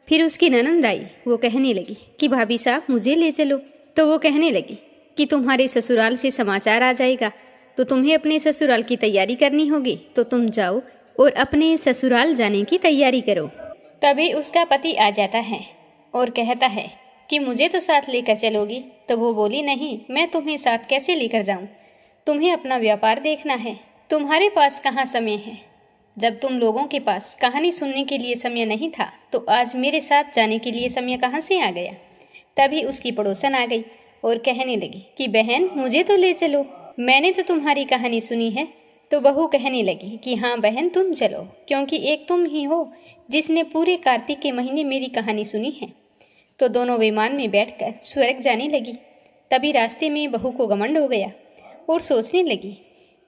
फिर उसकी ननंद आई, वो कहने लगी कि भाभी साहब मुझे ले चलो। तो वो कहने लगी कि तुम्हारे ससुराल से समाचार आ जाएगा तो तुम्हें अपने ससुराल की तैयारी करनी होगी, तो तुम जाओ और अपने ससुराल जाने की तैयारी करो। तभी उसका पति आ जाता है और कहता है कि मुझे तो साथ लेकर चलोगी। तो वो बोली, नहीं, मैं तुम्हें साथ कैसे लेकर जाऊं, तुम्हें अपना व्यापार देखना है, तुम्हारे पास कहाँ समय है। जब तुम लोगों के पास कहानी सुनने के लिए समय नहीं था तो आज मेरे साथ जाने के लिए समय कहाँ से आ गया। तभी उसकी पड़ोसन आ गई और कहने लगी कि बहन मुझे तो ले चलो, मैंने तो तुम्हारी कहानी सुनी है। तो बहू कहने लगी कि हाँ बहन तुम चलो, क्योंकि एक तुम ही हो जिसने पूरे कार्तिक के महीने मेरी कहानी सुनी है। तो दोनों विमान में बैठकर स्वर्ग जाने लगी। तभी रास्ते में बहू को घमंड हो गया और सोचने लगी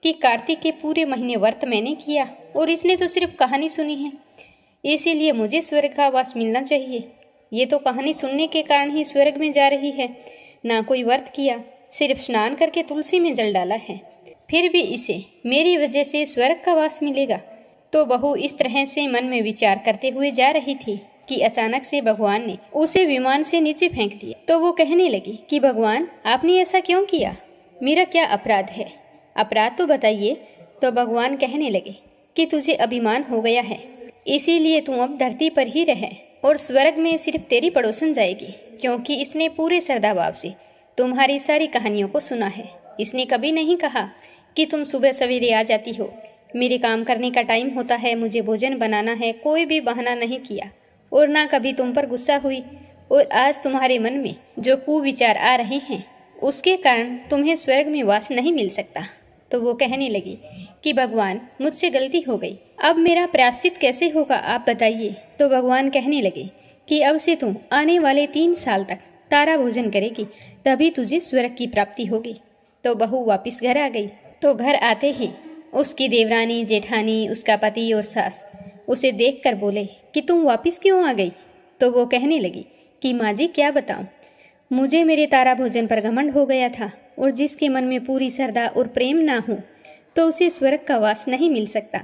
कि कार्तिक के पूरे महीने व्रत मैंने किया और इसने तो सिर्फ कहानी सुनी है, इसीलिए मुझे स्वर्ग का वास मिलना चाहिए। ये तो कहानी सुनने के कारण ही स्वर्ग में जा रही है, ना कोई व्रत किया, सिर्फ स्नान करके तुलसी में जल डाला है, फिर भी इसे मेरी वजह से स्वर्ग का वास मिलेगा। तो बहू इस तरह से मन में विचार करते हुए जा रही थी कि अचानक से भगवान ने उसे विमान से नीचे फेंक दिया। तो वो कहने लगी कि भगवान आपने ऐसा क्यों किया, मेरा क्या अपराध है, अपराध तो बताइए। तो भगवान कहने लगे कि तुझे अभिमान हो गया है, इसीलिए तू अब धरती पर ही रहे और स्वर्ग में सिर्फ तेरी पड़ोसन जाएगी, क्योंकि इसने पूरे श्रद्धा भाव से तुम्हारी सारी कहानियों को सुना है। इसने कभी नहीं कहा कि तुम सुबह सवेरे आ जाती हो, मेरे काम करने का टाइम होता है, मुझे भोजन बनाना है, कोई भी बहाना नहीं किया और ना कभी तुम पर गुस्सा हुई। और आज तुम्हारे मन में जो कुविचार आ रहे हैं उसके कारण तुम्हें स्वर्ग में वास नहीं मिल सकता। तो वो कहने लगी कि भगवान मुझसे गलती हो गई, अब मेरा प्रायश्चित कैसे होगा आप बताइए। तो भगवान कहने लगे कि अब से तुम आने वाले 3 साल तक तारा भोजन करेगी, तभी तुझे स्वर्ग की प्राप्ति होगी। तो बहू वापस घर आ गई। तो घर आते ही उसकी देवरानी, जेठानी, उसका पति और सास उसे देखकर बोले कि तुम वापस क्यों आ गई। तो वो कहने लगी कि माँ जी क्या बताऊँ, मुझे मेरे तारा भोजन पर घमंड हो गया था और जिसके मन में पूरी श्रद्धा और प्रेम ना हो तो उसे स्वर्ग का वास नहीं मिल सकता।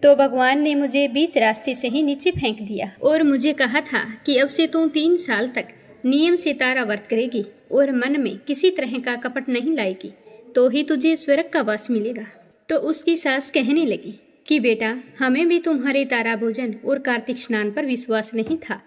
तो भगवान ने मुझे बीच रास्ते से ही नीचे फेंक दिया और मुझे कहा था कि अब से तू 3 साल तक नियम से तारा व्रत करेगी और मन में किसी तरह का कपट नहीं लाएगी, तो ही तुझे स्वर्ग का वास मिलेगा। तो उसकी सास कहने लगी कि बेटा हमें भी तुम्हारे तारा भोजन और कार्तिक स्नान पर विश्वास नहीं था,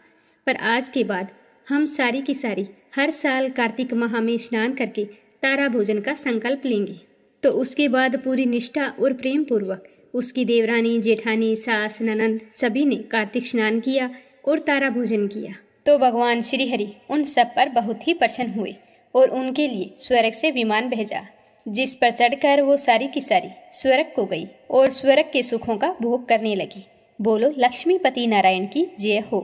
पर आज के बाद हम सारी की सारी हर साल कार्तिक माह में स्नान करके तारा भोजन का संकल्प लेंगे। तो उसके बाद पूरी निष्ठा और प्रेम पूर्वक उसकी देवरानी, जेठानी, सास, ननंद सभी ने कार्तिक स्नान किया और तारा भोजन किया। तो भगवान श्री हरि उन सब पर बहुत ही प्रसन्न हुए और उनके लिए स्वर्ग से विमान भेजा, जिस पर चढ़कर वो सारी की सारी स्वर्ग को गई और स्वर्ग के सुखों का भोग करने लगी। बोलो लक्ष्मीपति नारायण की जय हो।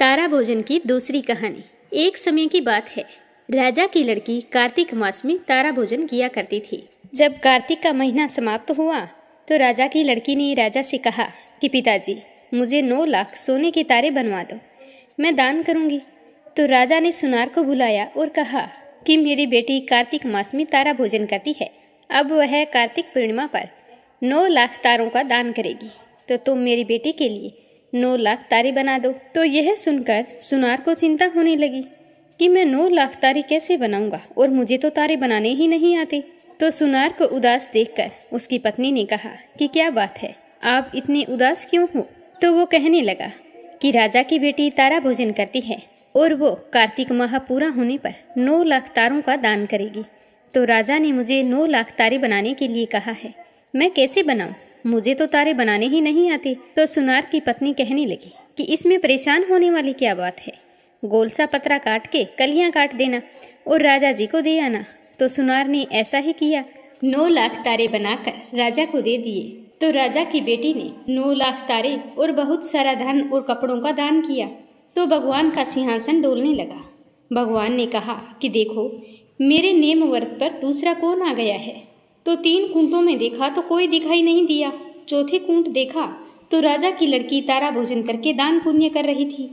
तारा भोजन की दूसरी कहानी। एक समय की बात है, राजा की लड़की कार्तिक मास में तारा भोजन किया करती थी। जब कार्तिक का महीना समाप्त हुआ तो राजा की लड़की ने राजा से कहा कि पिताजी मुझे 9 लाख सोने के तारे बनवा दो, मैं दान करूंगी। तो राजा ने सुनार को बुलाया और कहा कि मेरी बेटी कार्तिक मास में तारा भोजन करती है, अब वह कार्तिक पूर्णिमा पर 9 लाख तारों का दान करेगी, तो तुम मेरी बेटी के लिए 9 लाख तारे बना दो। तो यह सुनकर सुनार को चिंता होने लगी कि मैं 9 लाख तारे कैसे बनाऊंगा और मुझे तो तारे बनाने ही नहीं आते। तो सुनार को उदास देखकर उसकी पत्नी ने कहा कि क्या बात है, आप इतनी उदास क्यों हो। तो वो कहने लगा कि राजा की बेटी तारा भोजन करती है और वो कार्तिक माह पूरा होने पर 9 लाख तारों का दान करेगी। तो राजा ने मुझे 9 लाख तारे बनाने के लिए कहा है, मैं कैसे बनाऊं, मुझे तो तारे बनाने ही नहीं आते। तो सुनार की पत्नी कहने लगी कि इसमें परेशान होने वाली क्या बात है। गोल सा पतरा काट के कलियां काट देना और राजा जी को दे आना। तो सुनार ने ऐसा ही किया। 9 लाख तारे बनाकर राजा को दे दिए। तो राजा की बेटी ने 9 लाख तारे और बहुत सारा धन और कपड़ों का दान किया। तो भगवान का सिंहासन डोलने लगा। भगवान ने कहा कि देखो, मेरे नेम वर्त पर दूसरा कौन आ गया है। तो 3 कुंटों में देखा तो कोई दिखाई नहीं दिया। चौथे कुंट देखा तो राजा की लड़की तारा भोजन करके दान पुण्य कर रही थी।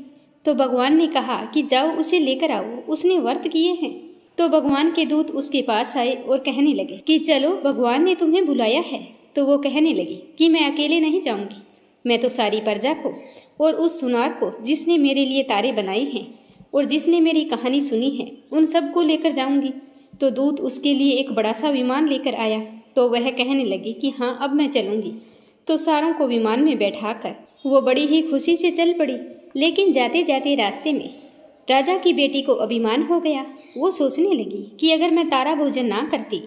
तो भगवान ने कहा कि जाओ उसे लेकर आओ, उसने व्रत किए हैं। तो भगवान के दूत उसके पास आए और कहने लगे कि चलो, भगवान ने तुम्हें बुलाया है। तो वो कहने लगी कि मैं अकेले नहीं जाऊंगी, मैं तो सारी प्रजा को और उस सुनार को जिसने मेरे लिए तारे बनाए हैं और जिसने मेरी कहानी सुनी है, उन सबको लेकर जाऊंगी। तो दूत उसके लिए एक बड़ा सा विमान लेकर आया। तो वह कहने लगी कि हाँ, अब मैं चलूंगी। तो सारों को विमान में बैठाकर वो बड़ी ही खुशी से चल पड़ी। लेकिन जाते जाते रास्ते में राजा की बेटी को अभिमान हो गया। वो सोचने लगी कि अगर मैं तारा भोजन ना करती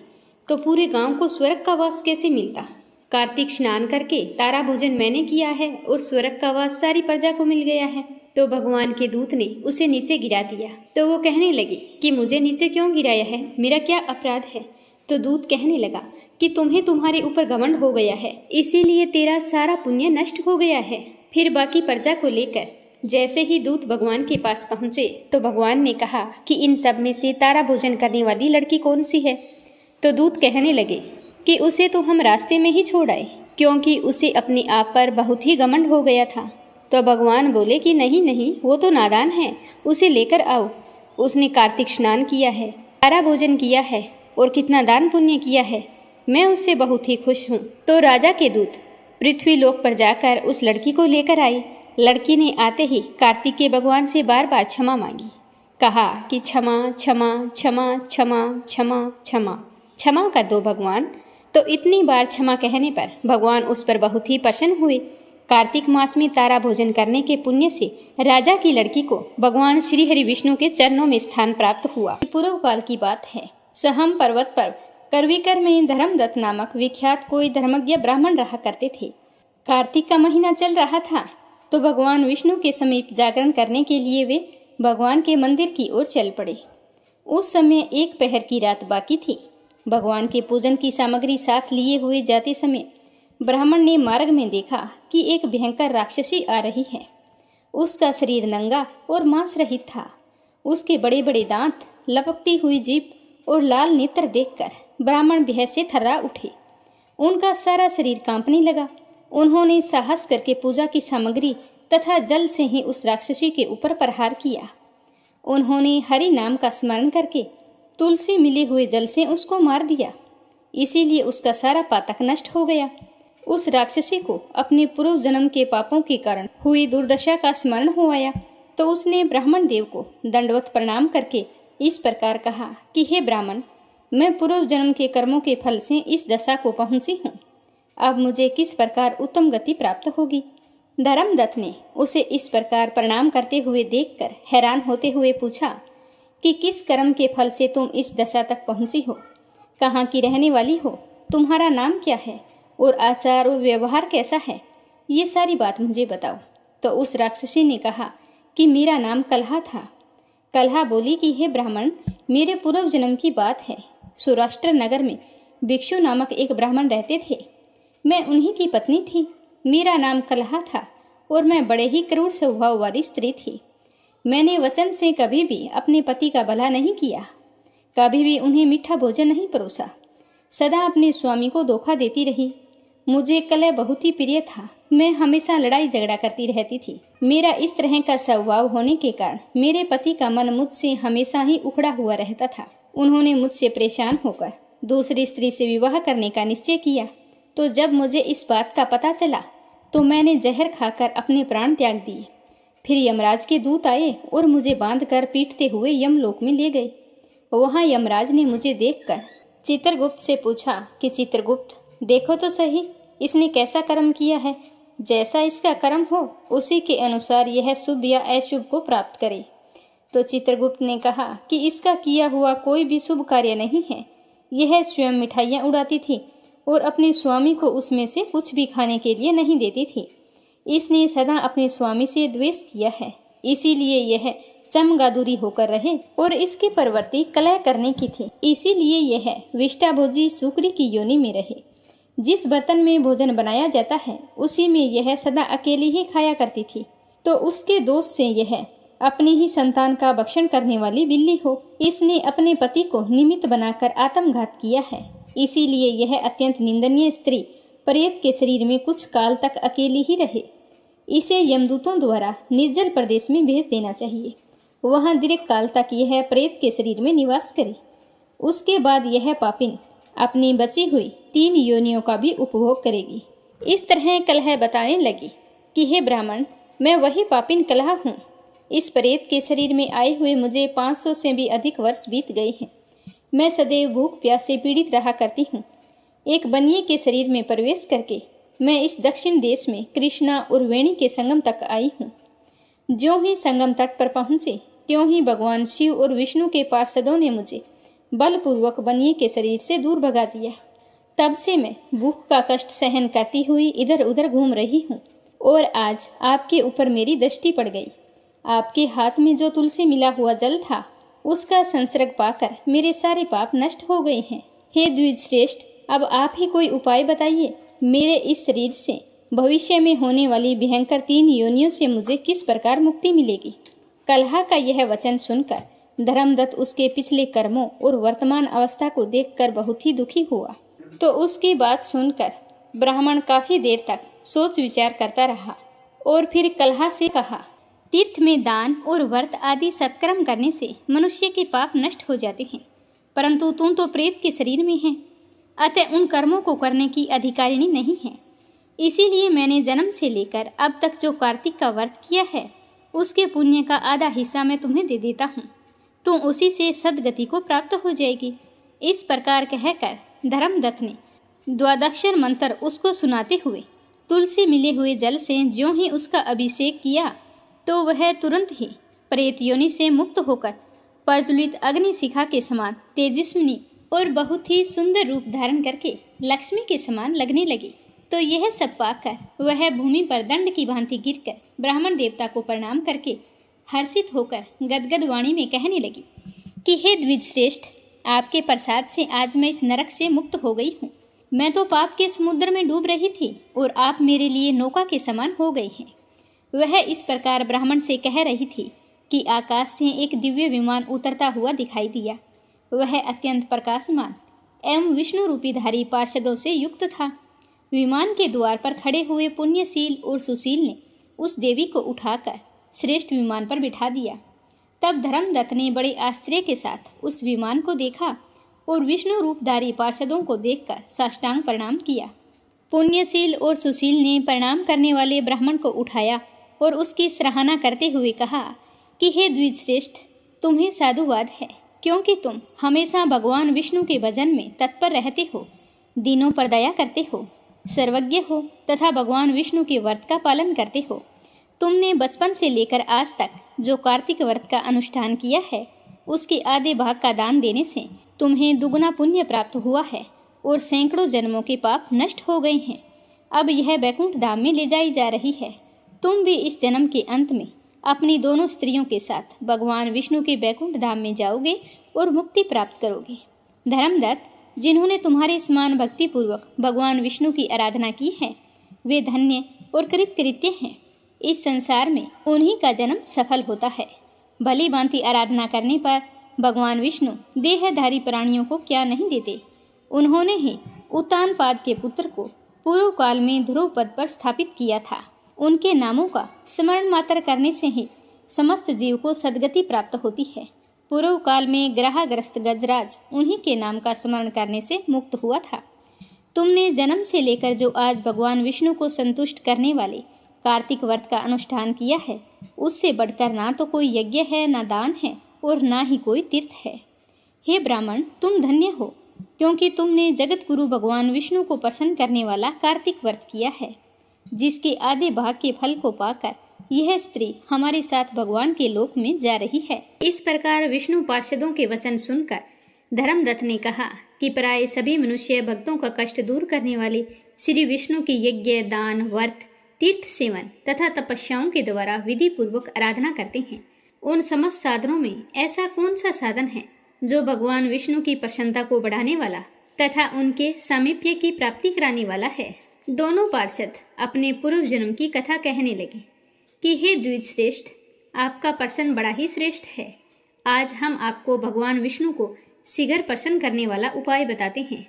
तो पूरे गांव को स्वर्ग का वास कैसे मिलता। कार्तिक स्नान करके तारा भोजन मैंने किया है और स्वर्ग का वास सारी प्रजा को मिल गया है। तो भगवान के दूत ने उसे नीचे गिरा दिया। तो वो कहने लगी कि मुझे नीचे क्यों गिराया है, मेरा क्या अपराध है। तो दूत कहने लगा कि तुम्हें तुम्हारे ऊपर घमंड हो गया है, इसीलिए तेरा सारा पुण्य नष्ट हो गया है। फिर बाकी प्रजा को लेकर जैसे ही दूत भगवान के पास पहुंचे तो भगवान ने कहा कि इन सब में से तारा भोजन करने वाली लड़की कौन सी है। तो दूत कहने लगे कि उसे तो हम रास्ते में ही छोड़ आए, क्योंकि उसे अपने आप पर बहुत ही घमंड हो गया था। तो भगवान बोले कि नहीं नहीं, वो तो नादान है, उसे लेकर आओ। उसने कार्तिक स्नान किया है, तारा भोजन किया है और कितना दान पुण्य किया है, मैं उससे बहुत ही खुश हूँ। तो राजा के दूत पृथ्वी लोक पर जाकर उस लड़की को लेकर आई। लड़की ने आते ही कार्तिक के भगवान से बार बार क्षमा मांगी। कहा कि क्षमा क्षमा क्षमा क्षमा क्षमा क्षमा क्षमा कर दो भगवान। तो इतनी बार क्षमा कहने पर भगवान उस पर बहुत ही प्रसन्न हुए। कार्तिक मास में तारा भोजन करने के पुण्य से राजा की लड़की को भगवान श्री हरि विष्णु के चरणों में स्थान प्राप्त हुआ। पूर्व काल की बात है। सहम पर्वत पर करवीकर में धर्मदत्त नामक विख्यात कोई धर्मज्ञ ब्राह्मण रहा करते थे। कार्तिक का महीना चल रहा था तो भगवान विष्णु के समीप जागरण करने के लिए वे भगवान के मंदिर की ओर चल पड़े। उस समय 1 पहर की रात बाकी थी। भगवान के पूजन की सामग्री साथ लिए हुए जाते समय ब्राह्मण ने मार्ग में देखा कि एक भयंकर राक्षसी आ रही है। उसका शरीर नंगा और मांस रहित था। उसके बड़े बड़े दांत, लपकती हुई जीभ और लाल नेत्र देखकर ब्राह्मण भय से थर्रा उठे। उनका सारा शरीर कांपने लगा। उन्होंने साहस करके पूजा की सामग्री तथा जल से ही उस राक्षसी के ऊपर प्रहार किया। उन्होंने हरि नाम का स्मरण करके तुलसी मिले हुए जल से उसको मार दिया। इसीलिए उसका सारा पातक नष्ट हो गया। उस राक्षसी को अपने पूर्व जन्म के पापों के कारण हुई दुर्दशा का स्मरण हो आया। तो उसने ब्राह्मण देव को दंडवत प्रणाम करके इस प्रकार कहा कि हे ब्राह्मण, मैं पूर्व जन्म के कर्मों के फल से इस दशा को पहुंची हूँ। अब मुझे किस प्रकार उत्तम गति प्राप्त होगी। धर्मदत्त ने उसे इस प्रकार प्रणाम करते हुए देखकर हैरान होते हुए पूछा कि किस कर्म के फल से तुम इस दशा तक पहुंची हो, कहाँ की रहने वाली हो, तुम्हारा नाम क्या है और आचार और व्यवहार कैसा है, ये सारी बात मुझे बताओ। तो उस राक्षसी ने कहा कि मेरा नाम कलहा था। कलहा बोली कि हे ब्राह्मण, मेरे पूर्व जन्म की बात है। सौराष्ट्र नगर में भिक्षु नामक एक ब्राह्मण रहते थे। मैं उन्हीं की पत्नी थी। मेरा नाम कलहा था और मैं बड़े ही क्रूर स्वभाव वाली स्त्री थी। मैंने वचन से कभी भी अपने पति का भला नहीं किया, कभी भी उन्हें मीठा भोजन नहीं परोसा, सदा अपने स्वामी को धोखा देती रही। मुझे कलह बहुत ही प्रिय था। मैं हमेशा लड़ाई झगड़ा करती रहती थी। मेरा इस तरह का स्वभाव होने के कारण मेरे पति का मन मुझसे हमेशा ही उखड़ा हुआ रहता था। उन्होंने मुझसे परेशान होकर दूसरी स्त्री से विवाह करने का निश्चय किया। तो जब मुझे इस बात का पता चला तो मैंने जहर खाकर अपने प्राण त्याग दिए। फिर यमराज के दूत आए और मुझे बांधकर पीटते हुए यमलोक में ले गए। वहाँ यमराज ने मुझे देखकर चित्रगुप्त से पूछा कि चित्रगुप्त, देखो तो सही इसने कैसा कर्म किया है। जैसा इसका कर्म हो उसी के अनुसार यह शुभ या अशुभ को प्राप्त करे। तो चित्रगुप्त ने कहा कि इसका किया हुआ कोई भी शुभ कार्य नहीं है। यह स्वयं मिठाइयाँ उड़ाती थी और अपने स्वामी को उसमें से कुछ भी खाने के लिए नहीं देती थी। इसने सदा अपने स्वामी से द्वेष किया है, इसीलिए यह चमगादुरी होकर रहे और इसकी प्रवृत्ति कलह करने की थी, इसीलिए यह विष्टाभोजी सुकरी की योनि में रहे। जिस बर्तन में भोजन बनाया जाता है उसी में यह सदा अकेली ही खाया करती थी, तो उसके दोष से यह अपनी ही संतान का भक्षण करने वाली बिल्ली हो। इसने अपने पति को निमित्त बनाकर आत्मघात किया है, इसीलिए यह अत्यंत निंदनीय स्त्री प्रेत के शरीर में कुछ काल तक अकेली ही रहे। इसे यमदूतों द्वारा निर्जल प्रदेश में भेज देना चाहिए, वहां दीर्घ काल तक यह प्रेत के शरीर में निवास करे। उसके बाद यह पापिन अपनी बची हुई 3 योनियों का भी उपभोग करेगी। इस तरह कलह बताने लगी कि हे ब्राह्मण, मैं वही पापिन कलह हूँ। इस प्रेत के शरीर में आए हुए मुझे 500 से भी अधिक वर्ष बीत गए हैं। मैं सदैव भूख प्यास से पीड़ित रहा करती हूँ। एक बनिए के शरीर में प्रवेश करके मैं इस दक्षिण देश में कृष्णा और वेणी के संगम तक आई हूँ। ज्यों ही संगम तट पर पहुँचे त्यों ही भगवान शिव और विष्णु के पार्षदों ने मुझे बलपूर्वक बनिए के शरीर से दूर भगा दिया। तब से मैं भूख का कष्ट सहन करती हुई इधर उधर घूम रही हूँ और आज आपके ऊपर मेरी दृष्टि पड़ गई। आपके हाथ में जो तुलसी मिला हुआ जल था उसका संसर्ग पाकर मेरे सारे पाप नष्ट हो गए हैं। हे द्विज श्रेष्ठ, अब आप ही कोई उपाय बताइए। मेरे इस शरीर से भविष्य में होने वाली भयंकर 3 योनियों से मुझे किस प्रकार मुक्ति मिलेगी। कलह का यह वचन सुनकर धर्मदत्त उसके पिछले कर्मों और वर्तमान अवस्था को देखकर बहुत ही दुखी हुआ। तो उसकी बात सुनकर ब्राह्मण काफी देर तक सोच विचार करता रहा और फिर कलह से कहा, तीर्थ में दान और व्रत आदि सत्कर्म करने से मनुष्य के पाप नष्ट हो जाते हैं, परंतु तुम तो प्रेत के शरीर में हैं, अतः उन कर्मों को करने की अधिकारिणी नहीं है। इसीलिए मैंने जन्म से लेकर अब तक जो कार्तिक का व्रत किया है उसके पुण्य का आधा हिस्सा मैं तुम्हें दे देता हूँ, तुम उसी से सदगति को प्राप्त हो जाएगी। इस प्रकार कहकर धर्मदत्त ने द्वादक्षर मंत्र उसको सुनाते हुए तुलसी मिले हुए जल से ज्यों ही उसका अभिषेक किया तो वह तुरंत ही प्रेत योनि से मुक्त होकर प्रज्वलित अग्नि शिखा के समान तेजस्विनी और बहुत ही सुंदर रूप धारण करके लक्ष्मी के समान लगने लगी। तो यह सब पाकर वह भूमि पर दंड की भांति गिरकर ब्राह्मण देवता को प्रणाम करके हर्षित होकर गदगद वाणी में कहने लगी कि हे द्विज श्रेष्ठ, आपके प्रसाद से आज मैं इस नरक से मुक्त हो गई हूँ। मैं तो पाप के समुद्र में डूब रही थी और आप मेरे लिए नौका के समान हो गए हैं। वह इस प्रकार ब्राह्मण से कह रही थी कि आकाश से एक दिव्य विमान उतरता हुआ दिखाई दिया। वह अत्यंत प्रकाशमान एवं विष्णु रूपीधारी पार्षदों से युक्त था। विमान के द्वार पर खड़े हुए पुण्यशील और सुशील ने उस देवी को उठाकर श्रेष्ठ विमान पर बिठा दिया। तब धर्मदत्त ने बड़े आश्चर्य के साथ उस विमान को देखा और विष्णु रूपधारी पार्षदों को देखकर साष्टांग प्रणाम किया। पुण्यशील और सुशील ने प्रणाम करने वाले ब्राह्मण को उठाया और उसकी सराहना करते हुए कहा कि हे द्विज श्रेष्ठ, तुम्हें साधुवाद है, क्योंकि तुम हमेशा भगवान विष्णु के भजन में तत्पर रहते हो, दीनों पर दया करते हो, सर्वज्ञ हो तथा भगवान विष्णु के व्रत का पालन करते हो। तुमने बचपन से लेकर आज तक जो कार्तिक व्रत का अनुष्ठान किया है उसके आधे भाग का दान देने से तुम्हें दुगुना पुण्य प्राप्त हुआ है और सैकड़ों जन्मों के पाप नष्ट हो गए हैं। अब यह बैकुंठ धाम में ले जाई जा रही है। तुम भी इस जन्म के अंत में अपनी दोनों स्त्रियों के साथ भगवान विष्णु के बैकुंठ धाम में जाओगे और मुक्ति प्राप्त करोगे। धर्मदत्त, जिन्होंने तुम्हारे समान भक्तिपूर्वक भगवान विष्णु की आराधना की है वे धन्य और कृतकृत्य हैं। इस संसार में उन्हीं का जन्म सफल होता है। भली भांति आराधना करने पर भगवान विष्णु देहधारी प्राणियों को क्या नहीं देते। उन्होंने ही उत्तानपाद के पुत्र को पूर्व काल में ध्रुव पद पर स्थापित किया था। उनके नामों का स्मरण मात्र करने से ही समस्त जीव को सद्गति प्राप्त होती है। पूर्व काल में ग्रहग्रस्त गजराज उन्हीं के नाम का स्मरण करने से मुक्त हुआ था। तुमने जन्म से लेकर जो आज भगवान विष्णु को संतुष्ट करने वाले कार्तिक व्रत का अनुष्ठान किया है उससे बढ़कर ना तो कोई यज्ञ है, ना दान है और ना ही कोई तीर्थ है। हे ब्राह्मण, तुम धन्य हो, क्योंकि तुमने जगत गुरु भगवान विष्णु को प्रसन्न करने वाला कार्तिक व्रत किया है, जिसके आधे भाग के फल को पाकर यह स्त्री हमारे साथ भगवान के लोक में जा रही है। इस प्रकार विष्णु पार्षदों के वचन सुनकर धर्मदत्त ने कहा कि प्राय सभी मनुष्य भक्तों का कष्ट दूर करने वाले श्री विष्णु की यज्ञ, दान, व्रत, तीर्थ सेवन तथा तपस्याओं के द्वारा विधि पूर्वक आराधना करते हैं। उन समस्त साधनों में ऐसा कौन सा साधन है जो भगवान विष्णु की प्रसन्नता को बढ़ाने वाला तथा उनके सामीप्य की प्राप्ति कराने वाला है। दोनों पार्षद अपने पूर्व जन्म की कथा कहने लगे कि हे द्विज श्रेष्ठ, आपका प्रश्न बड़ा ही श्रेष्ठ है। आज हम आपको भगवान विष्णु को शीघ्र प्रसन्न करने वाला उपाय बताते हैं।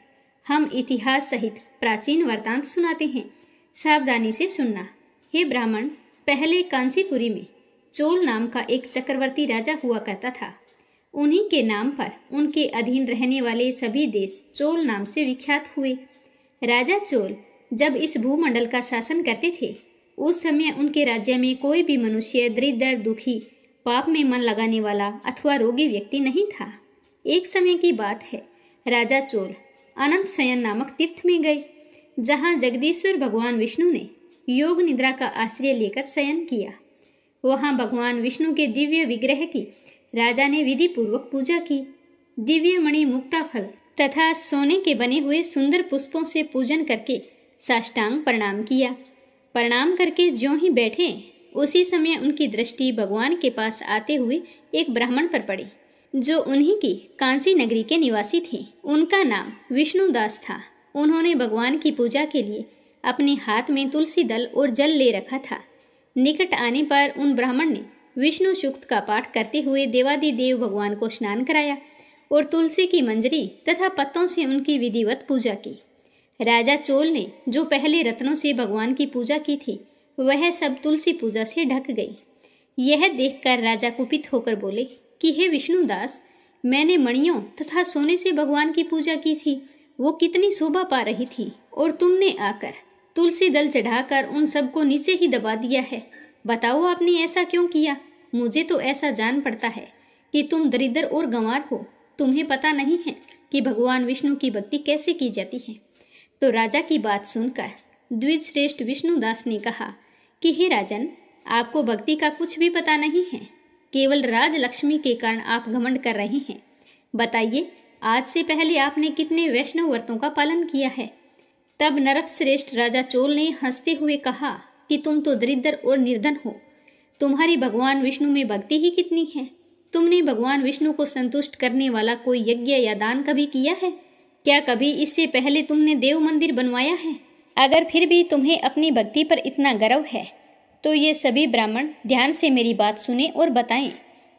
हम इतिहास सहित प्राचीन वृत्तांत सुनाते हैं, सावधानी से सुनना। हे ब्राह्मण, पहले कांचीपुरी में चोल नाम का एक चक्रवर्ती राजा हुआ करता था। उन्हीं के नाम पर उनके अधीन रहने वाले सभी देश चोल नाम से विख्यात हुए। राजा चोल जब इस भूमंडल का शासन करते थे, उस समय उनके राज्य में कोई भी मनुष्य दरिद्र, दुखी, पाप में मन लगाने वाला अथवा रोगी व्यक्ति नहीं था। एक समय की बात है, राजा चोल अनंत शयन नामक तीर्थ में गए, जहाँ जगदीश्वर भगवान विष्णु ने योग निद्रा का आश्रय लेकर शयन किया। वहाँ भगवान विष्णु के दिव्य विग्रह की राजा ने विधि पूर्वक पूजा की। दिव्य मणि, मुक्ता फल तथा सोने के बने हुए सुंदर पुष्पों से पूजन करके साष्टांग प्रणाम किया। प्रणाम करके ज्यों ही बैठे, उसी समय उनकी दृष्टि भगवान के पास आते हुए एक ब्राह्मण पर पड़ी, जो उन्हीं की कांची नगरी के निवासी थे। उनका नाम विष्णुदास था। उन्होंने भगवान की पूजा के लिए अपने हाथ में तुलसी दल और जल ले रखा था। निकट आने पर उन ब्राह्मण ने विष्णु सूक्त का पाठ करते हुए देवादिदेव भगवान को स्नान कराया और तुलसी की मंजरी तथा पत्तों से उनकी विधिवत पूजा की। राजा चोल ने जो पहले रत्नों से भगवान की पूजा की थी, वह सब तुलसी पूजा से ढक गई। यह देखकर राजा कुपित होकर बोले कि हे विष्णुदास, मैंने मणियों तथा सोने से भगवान की पूजा की थी, वो कितनी शोभा पा रही थी, और तुमने आकर तुलसी दल चढ़ाकर उन सबको नीचे ही दबा दिया है। बताओ आपने ऐसा क्यों किया? मुझे तो ऐसा जान पड़ता है कि तुम दरिद्र और गंवार हो। तुम्हें पता नहीं है कि भगवान विष्णु की भक्ति कैसे की जाती है। तो राजा की बात सुनकर द्विज श्रेष्ठ विष्णुदास ने कहा कि हे राजन, आपको भक्ति का कुछ भी पता नहीं है, केवल राजलक्ष्मी के कारण आप घमंड कर रहे हैं। बताइए, आज से पहले आपने कितने वैष्णव व्रतों का पालन किया है? तब नरप श्रेष्ठ राजा चोल ने हंसते हुए कहा कि तुम तो दरिद्र और निर्धन हो। तुम्हारी भगवान विष्णु में भक्ति ही कितनी है? तुमने भगवान विष्णु को संतुष्ट करने वाला कोई यज्ञ या दान कभी किया है? क्या कभी इससे पहले तुमने देव मंदिर बनवाया है? अगर फिर भी तुम्हें अपनी भक्ति पर इतना गर्व है, तो ये सभी ब्राह्मण ध्यान से मेरी बात सुने और बताएं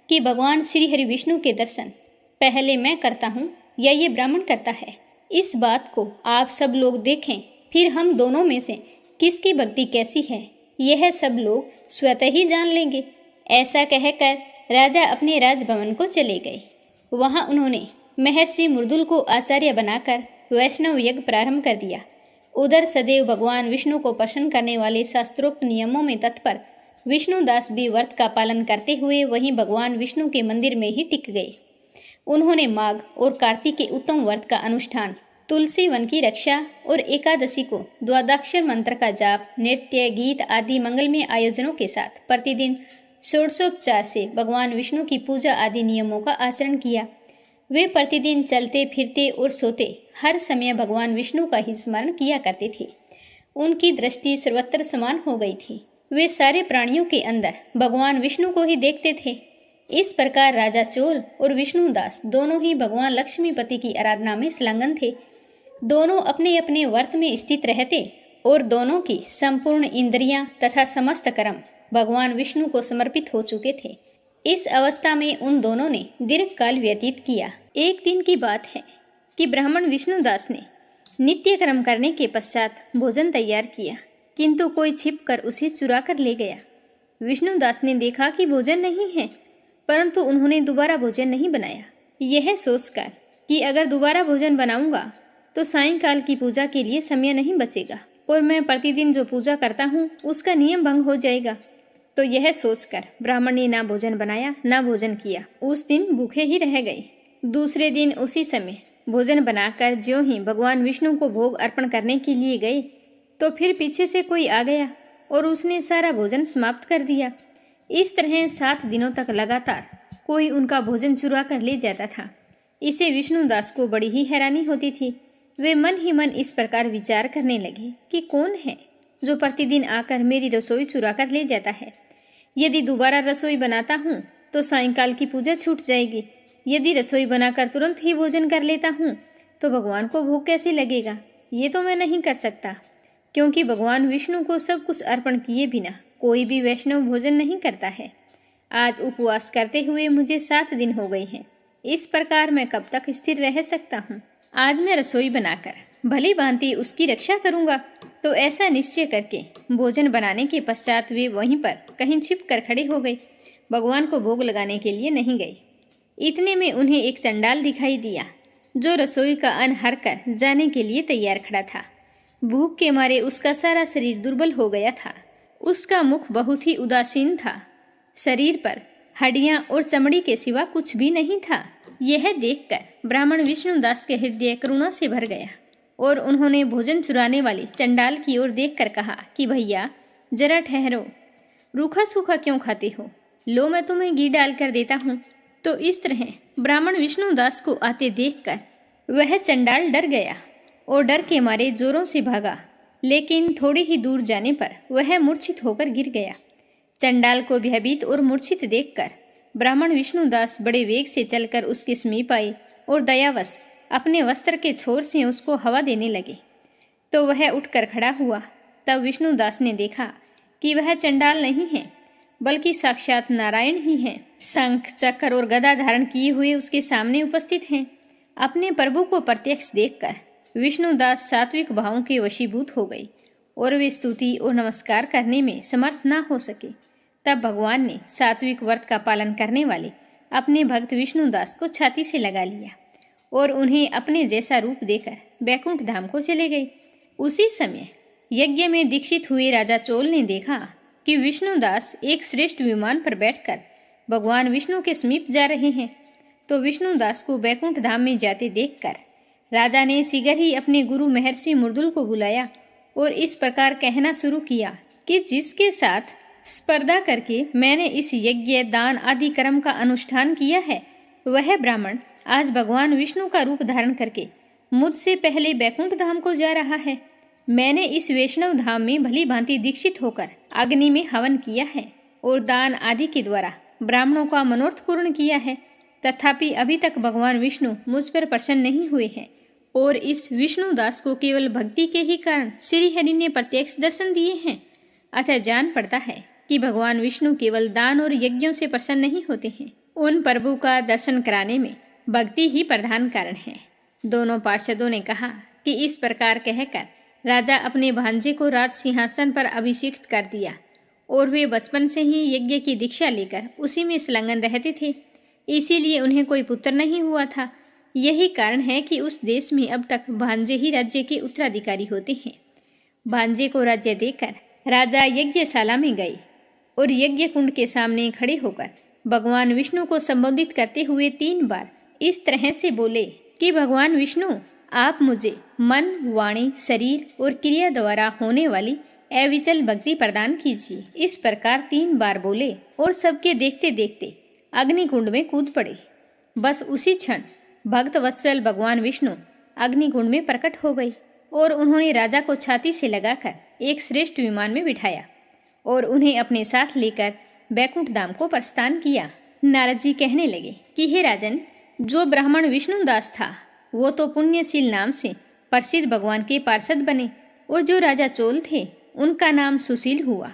कि भगवान श्री हरि विष्णु के दर्शन पहले मैं करता हूँ या ये ब्राह्मण करता है। इस बात को आप सब लोग देखें, फिर हम दोनों में से किसकी भक्ति कैसी है, यह सब लोग स्वतः ही जान लेंगे। ऐसा कहकर राजा अपने राजभवन को चले गए। वहाँ उन्होंने महर्षि मृदुल को आचार्य बनाकर वैष्णव यज्ञ प्रारंभ कर दिया। उधर सदैव भगवान विष्णु को प्रसन्न करने वाले शास्त्रोक्त नियमों में तत्पर विष्णुदास भी व्रत का पालन करते हुए वहीं भगवान विष्णु के मंदिर में ही टिक गए। उन्होंने माघ और कार्तिक के उत्तम व्रत का अनुष्ठान, तुलसी वन की रक्षा और एकादशी को द्वादशाक्षर मंत्र का जाप, नृत्य, गीत आदि मंगलमय आयोजनों के साथ प्रतिदिन षोडशोपचार से भगवान विष्णु की पूजा आदि नियमों का आचरण किया। वे प्रतिदिन चलते फिरते और सोते हर समय भगवान विष्णु का ही स्मरण किया करते थे। उनकी दृष्टि सर्वत्र समान हो गई थी। वे सारे प्राणियों के अंदर भगवान विष्णु को ही देखते थे। इस प्रकार राजा चोल और विष्णुदास दोनों ही भगवान लक्ष्मीपति की आराधना में संलग्न थे। दोनों अपने अपने व्रत में स्थित रहते और दोनों की संपूर्ण इंद्रियां तथा समस्त कर्म भगवान विष्णु को समर्पित हो चुके थे। इस अवस्था में उन दोनों ने दीर्घ काल व्यतीत किया। एक दिन की बात है कि ब्राह्मण विष्णुदास ने नित्य कर्म करने के पश्चात भोजन तैयार किया, किंतु कोई छिपकर उसे चुरा कर ले गया। विष्णुदास ने देखा कि भोजन नहीं है, परंतु उन्होंने दोबारा भोजन नहीं बनाया। यह सोचकर कि अगर दोबारा भोजन बनाऊंगा तो सायंकाल की पूजा के लिए समय नहीं बचेगा और मैं प्रतिदिन जो पूजा करता हूँ उसका नियम भंग हो जाएगा। तो यह सोचकर ब्राह्मण ने ना भोजन बनाया ना भोजन किया। उस दिन भूखे ही रह गए। दूसरे दिन उसी समय भोजन बनाकर ज्यों ही भगवान विष्णु को भोग अर्पण करने के लिए गए, तो फिर पीछे से कोई आ गया और उसने सारा भोजन समाप्त कर दिया। इस तरह 7 दिनों तक लगातार कोई उनका भोजन चुरा कर ले जाता था। इसे विष्णुदास को बड़ी ही हैरानी होती थी। वे मन ही मन इस प्रकार विचार करने लगे कि कौन है जो प्रतिदिन आकर मेरी रसोई चुरा कर ले जाता है। यदि दोबारा रसोई बनाता हूँ तो सायंकाल की पूजा छूट जाएगी। यदि रसोई बनाकर तुरंत ही भोजन कर लेता हूँ तो भगवान को भूख कैसे लगेगा? ये तो मैं नहीं कर सकता, क्योंकि भगवान विष्णु को सब कुछ अर्पण किए बिना कोई भी वैष्णव भोजन नहीं करता है। आज उपवास करते हुए मुझे 7 दिन हो गए हैं। इस प्रकार मैं कब तक स्थिर रह सकता हूँ? आज मैं रसोई बनाकर भली भांति उसकी रक्षा करूँगा। तो ऐसा निश्चय करके भोजन बनाने के पश्चात वे वहीं पर कहीं छिप कर खड़े हो गए। भगवान को भोग लगाने के लिए नहीं गए। इतने में उन्हें एक चंडाल दिखाई दिया, जो रसोई का अन्न हर कर जाने के लिए तैयार खड़ा था। भूख के मारे उसका सारा शरीर दुर्बल हो गया था। उसका मुख बहुत ही उदासीन था। शरीर पर हड्डियां और चमड़ी के सिवा कुछ भी नहीं था। यह देखकर ब्राह्मण विष्णुदास के हृदय करुणा से भर गया और उन्होंने भोजन चुराने वाले चंडाल की ओर देखकर कहा कि भैया जरा ठहरो, रूखा सूखा क्यों खाते हो? लो मैं तुम्हें घी डाल कर देता हूँ। तो इस तरह ब्राह्मण विष्णुदास को आते देखकर वह चंडाल डर गया और डर के मारे जोरों से भागा, लेकिन थोड़ी ही दूर जाने पर वह मूर्छित होकर गिर गया। चंडाल को भयभीत और मूर्छित देखकर ब्राह्मण विष्णुदास बड़े वेग से चलकर उसके समीप आए और दयावश अपने वस्त्र के छोर से उसको हवा देने लगे। तो वह उठकर खड़ा हुआ। तब विष्णुदास ने देखा कि वह चंडाल नहीं है, बल्कि साक्षात नारायण ही हैं। शंख चक्र और गदा धारण किए हुए उसके सामने उपस्थित हैं। अपने प्रभु को प्रत्यक्ष देखकर विष्णुदास सात्विक भावों के वशीभूत हो गए और वे स्तुति और नमस्कार करने में समर्थ न हो सके। तब भगवान ने सात्विक व्रत का पालन करने वाले अपने भक्त विष्णुदास को छाती से लगा लिया और उन्हें अपने जैसा रूप देकर बैकुंठ धाम को चले गए। उसी समय यज्ञ में दीक्षित हुए राजा चोल ने देखा कि विष्णुदास एक श्रेष्ठ विमान पर बैठकर भगवान विष्णु के समीप जा रहे हैं। तो विष्णुदास को बैकुंठ धाम में जाते देखकर राजा ने शीघ्र ही अपने गुरु महर्षि मुर्दुल को बुलाया और इस प्रकार कहना शुरू किया कि जिसके साथ स्पर्धा करके मैंने इस यज्ञ दान आदि कर्म का अनुष्ठान किया है, वह ब्राह्मण आज भगवान विष्णु का रूप धारण करके मुझसे पहले बैकुंठ धाम को जा रहा है। मैंने इस वैष्णव धाम में भली भांति दीक्षित होकर अग्नि में हवन किया है और दान आदि के द्वारा ब्राह्मणों का मनोरथ पूर्ण किया है, तथापि अभी तक भगवान विष्णु मुझ पर प्रसन्न नहीं हुए हैं और इस विष्णुदास को केवल भक्ति के ही कारण श्री हरि ने प्रत्यक्ष दर्शन दिए हैं। अतः जान पड़ता है कि भगवान विष्णु केवल दान और यज्ञों से प्रसन्न नहीं होते हैं। उन प्रभु का दर्शन कराने में भक्ति ही प्रधान कारण है। दोनों पार्षदों ने कहा कि इस प्रकार कहकर राजा अपने भांजे को राज सिंहासन पर अभिषिक्त कर दिया और वे बचपन से ही यज्ञ की दीक्षा लेकर उसी में संलग्न रहते थे, इसीलिए उन्हें कोई पुत्र नहीं हुआ था। यही कारण है कि उस देश में अब तक भांजे ही राज्य के उत्तराधिकारी होते हैं। भांजे को राज्य देकर राजा यज्ञशाला में गए और यज्ञ कुंड के सामने खड़े होकर भगवान विष्णु को संबोधित करते हुए 3 बार इस तरह से बोले कि भगवान विष्णु, आप मुझे मन, वाणी, शरीर और क्रिया द्वारा होने वाली अविचल भक्ति प्रदान कीजिए। इस प्रकार 3 बार बोले और सबके देखते देखते अग्निकुंड में कूद पड़े। बस उसी क्षण भक्त वत्सल भगवान विष्णु अग्निकुंड में प्रकट हो गए और उन्होंने राजा को छाती से लगाकर एक श्रेष्ठ विमान में बिठाया और उन्हें अपने साथ लेकर बैकुंठ धाम को प्रस्थान किया। नारद जी कहने लगे कि हे राजन, जो ब्राह्मण विष्णुदास था वो तो पुण्यशील नाम से प्रसिद्ध भगवान के पार्षद बने और जो राजा चोल थे उनका नाम सुशील हुआ।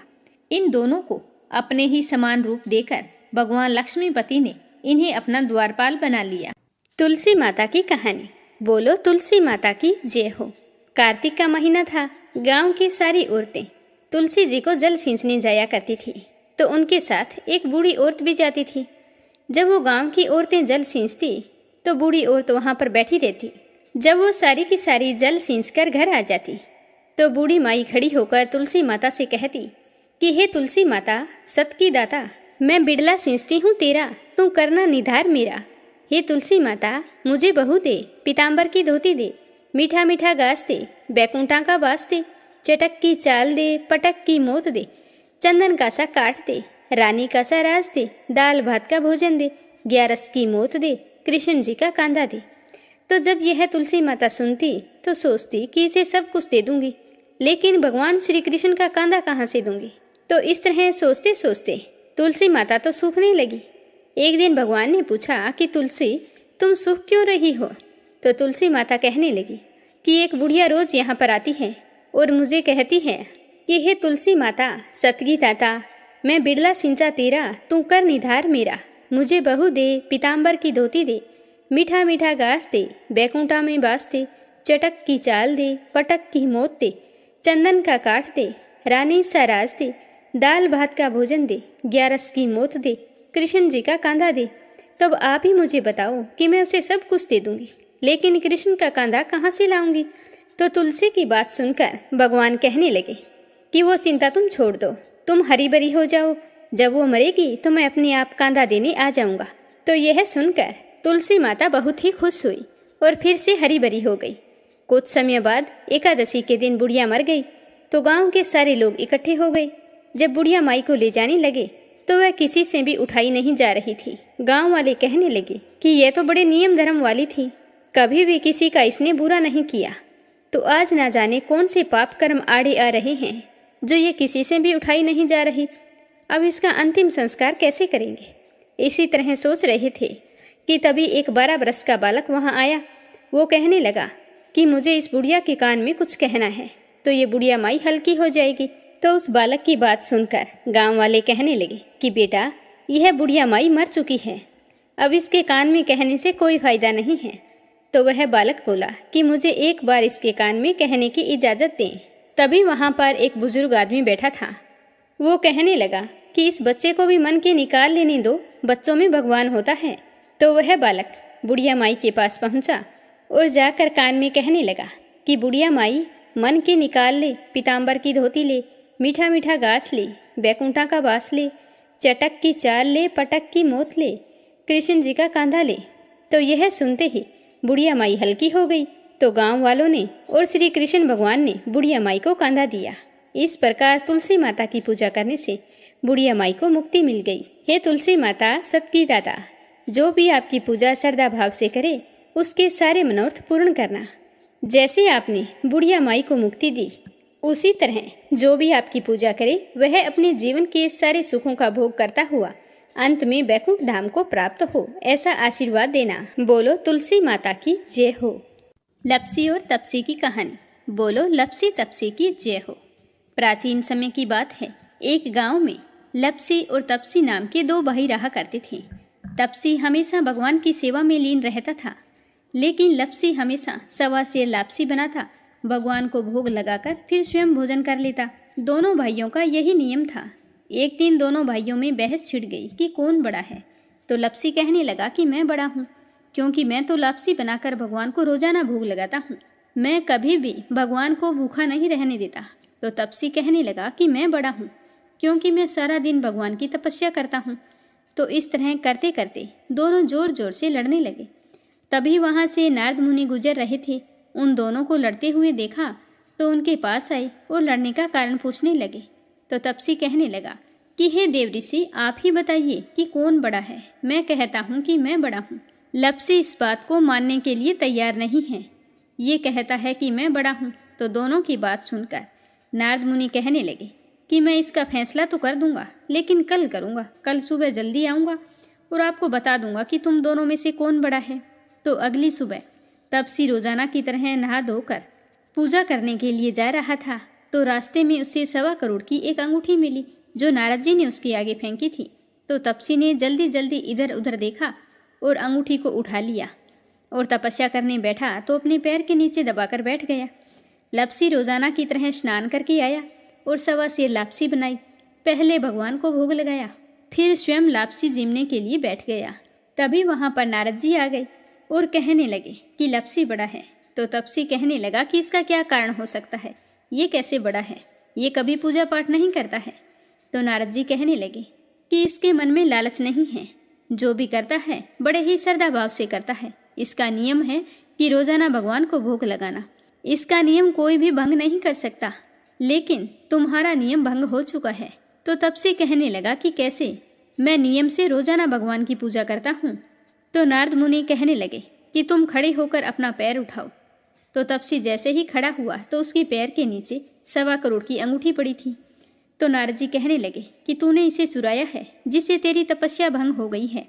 इन दोनों को अपने ही समान रूप देकर भगवान लक्ष्मीपति ने इन्हें अपना द्वारपाल बना लिया। तुलसी माता की कहानी। बोलो तुलसी माता की जय हो। कार्तिक का महीना था। गांव की सारी औरतें तुलसी जी को जल सींचने जाया करती थी, तो उनके साथ एक बूढ़ी औरत भी जाती थी। जब वो गांव की औरतें जल सींचती तो बूढ़ी औरत वहाँ पर बैठी रहती। जब वो सारी की सारी जल सींच कर घर आ जाती तो बूढ़ी माई खड़ी होकर तुलसी माता से कहती कि हे तुलसी माता, सत की दाता, मैं बिड़ला सींचती हूँ तेरा, तू करना निधार मेरा। हे तुलसी माता, मुझे बहू दे, पीताम्बर की धोती दे, मीठा मीठा घास दे, बैकुंठा का बास दे, चटक की चाल दे, पटक की मोत दे, चंदन का सा काट दे, रानी का सा राज दे, दाल भात का भोजन दे, 11 की मोत दे, कृष्ण जी का कांधा दे। तो जब यह तुलसी माता सुनती तो सोचती कि इसे सब कुछ दे दूंगी, लेकिन भगवान श्री कृष्ण का कांधा कहाँ से दूंगी। तो इस तरह सोचते सोचते तुलसी माता तो सूखने लगी। एक दिन भगवान ने पूछा कि तुलसी, तुम सूख क्यों रही हो। तो तुलसी माता कहने लगी कि एक बुढ़िया रोज यहाँ पर आती है और मुझे कहती है कि हे तुलसी माता, सतगी ताता, मैं बिरला सिंचा तेरा, तू कर निधार मेरा। मुझे बहू दे, पीताम्बर की धोती दे, मीठा मीठा घास दे, बैकुंठा में बास दे, चटक की चाल दे, पटक की मोत दे, चंदन का काठ दे, रानी सा राज दे, दाल भात का भोजन दे, 11 की मोत दे, कृष्ण जी का कांधा दे। तब आप ही मुझे बताओ कि मैं उसे सब कुछ दे दूंगी, लेकिन कृष्ण का कांधा कहाँ से लाऊंगी। तो तुलसी की बात सुनकर भगवान कहने लगे कि वो चिंता तुम छोड़ दो, तुम हरी भरी हो जाओ, जब वो मरेगी तो मैं अपने आप कांधा देने आ जाऊंगा। तो यह सुनकर तुलसी माता बहुत ही खुश हुई और फिर से हरी भरी हो गई। कुछ समय बाद एकादशी के दिन बुढ़िया मर गई तो गांव के सारे लोग इकट्ठे हो गए। जब बुढ़िया माई को ले जाने लगे तो वह किसी से भी उठाई नहीं जा रही थी। गांव वाले कहने लगे कि यह तो बड़े नियम धर्म वाली थी, कभी भी किसी का इसने बुरा नहीं किया, तो आज ना जाने कौन से पाप कर्म आड़े आ रहे हैं जो ये किसी से भी उठाई नहीं जा रही। अब इसका अंतिम संस्कार कैसे करेंगे। इसी तरह सोच रहे थे कि तभी एक 12 बरस का बालक वहां आया। वो कहने लगा कि मुझे इस बुढ़िया के कान में कुछ कहना है, तो ये बुढ़िया माई हल्की हो जाएगी। तो उस बालक की बात सुनकर गांव वाले कहने लगे कि बेटा, यह बुढ़िया माई मर चुकी है, अब इसके कान में कहने से कोई फायदा नहीं है। तो वह बालक बोला कि मुझे एक बार इसके कान में कहने की इजाज़त दें। तभी वहाँ पर एक बुजुर्ग आदमी बैठा था। वो कहने लगा कि इस बच्चे को भी मन के निकाल लेने दो, बच्चों में भगवान होता है। तो वह बालक बुढ़िया माई के पास पहुँचा और जाकर कान में कहने लगा कि बुढ़िया माई, मन के निकाल ले, पीताम्बर की धोती ले, मीठा मीठा घास ले, बैकुंठा का बास ले, चटक की चाल ले, पटक की मोत ले, कृष्ण जी का कांधा ले। तो यह सुनते ही बुढ़िया माई हल्की हो गई। तो गांव वालों ने और श्री कृष्ण भगवान ने बुढ़िया माई को कांधा दिया। इस प्रकार तुलसी माता की पूजा करने से बुढ़िया माई को मुक्ति मिल गई। हे तुलसी माता, सतगी दाता, जो भी आपकी पूजा श्रद्धा भाव से करे उसके सारे मनोरथ पूर्ण करना। जैसे आपने बुढ़िया माई को मुक्ति दी, उसी तरह जो भी आपकी पूजा करे वह अपने जीवन के सारे सुखों का भोग करता हुआ अंत में बैकुंठ धाम को प्राप्त हो, ऐसा आशीर्वाद देना। बोलो तुलसी माता की जय हो। लप्सी और तपसी की कहानी। बोलो लप्सी तपसी की जय हो। प्राचीन समय की बात है, एक गांव में लप्सी और तपसी नाम के 2 भाई रहा करते थे। तपसी हमेशा भगवान की सेवा में लीन रहता था, लेकिन लप्सी हमेशा सवा सेर लापसी बनाता, भगवान को भोग लगाकर फिर स्वयं भोजन कर लेता। दोनों भाइयों का यही नियम था। एक दिन दोनों भाइयों में बहस छिड़ गई कि कौन बड़ा है। तो लप्सी कहने लगा कि मैं बड़ा हूँ, क्योंकि मैं तो लापसी बनाकर भगवान को रोजाना भोग लगाता हूँ, मैं कभी भी भगवान को भूखा नहीं रहने देता। तो तपसी कहने लगा कि मैं बड़ा हूँ, क्योंकि मैं सारा दिन भगवान की तपस्या करता हूँ। तो इस तरह करते करते दोनों जोर जोर से लड़ने लगे। तभी वहाँ से नारद मुनि गुजर रहे थे। उन दोनों को लड़ते हुए देखा तो उनके पास आए और लड़ने का कारण पूछने लगे। तो तपसी कहने लगा कि हे देव ऋषि, आप ही बताइए कि कौन बड़ा है। मैं कहता हूँ कि मैं बड़ा हूँ। लप्सी इस बात को मानने के लिए तैयार नहीं है, ये कहता है कि मैं बड़ा हूँ। तो दोनों की बात सुनकर नारद मुनि कहने लगे कि मैं इसका फैसला तो कर दूंगा, लेकिन कल करूँगा। कल सुबह जल्दी आऊँगा और आपको बता दूंगा कि तुम दोनों में से कौन बड़ा है। तो अगली सुबह तपसी रोजाना की तरह नहा धोकर पूजा करने के लिए जा रहा था। तो रास्ते में उसे 1.25 करोड़ की एक अंगूठी मिली जो नारद जी ने उसके आगे फेंकी थी। तो तपसी ने जल्दी जल्दी इधर उधर देखा और अंगूठी को उठा लिया और तपस्या करने बैठा तो अपने पैर के नीचे दबाकर बैठ गया। लप्सी रोजाना की तरह स्नान करके आया और 1.25 सेर लापसी बनाई। पहले भगवान को भोग लगाया, फिर स्वयं लापसी जीमने के लिए बैठ गया। तभी वहाँ पर नारद जी आ गए और कहने लगे कि लप्सी बड़ा है। तो तपसी कहने लगा कि इसका क्या कारण हो सकता है, ये कैसे बड़ा है, ये कभी पूजा पाठ नहीं करता है। तो नारद जी कहने लगे कि इसके मन में लालच नहीं है, जो भी करता है बड़े ही श्रद्धा भाव से करता है। इसका नियम है कि रोजाना भगवान को भोग लगाना। इसका नियम कोई भी भंग नहीं कर सकता, लेकिन तुम्हारा नियम भंग हो चुका है। तो तपसी कहने लगा कि कैसे, मैं नियम से रोजाना भगवान की पूजा करता हूँ। तो नारद मुनि कहने लगे कि तुम खड़े होकर अपना पैर उठाओ। तो तपसी जैसे ही खड़ा हुआ तो उसके पैर के नीचे 1.25 करोड़ की अंगूठी पड़ी थी। तो नारद जी कहने लगे कि तूने इसे चुराया है, जिससे तेरी तपस्या भंग हो गई है।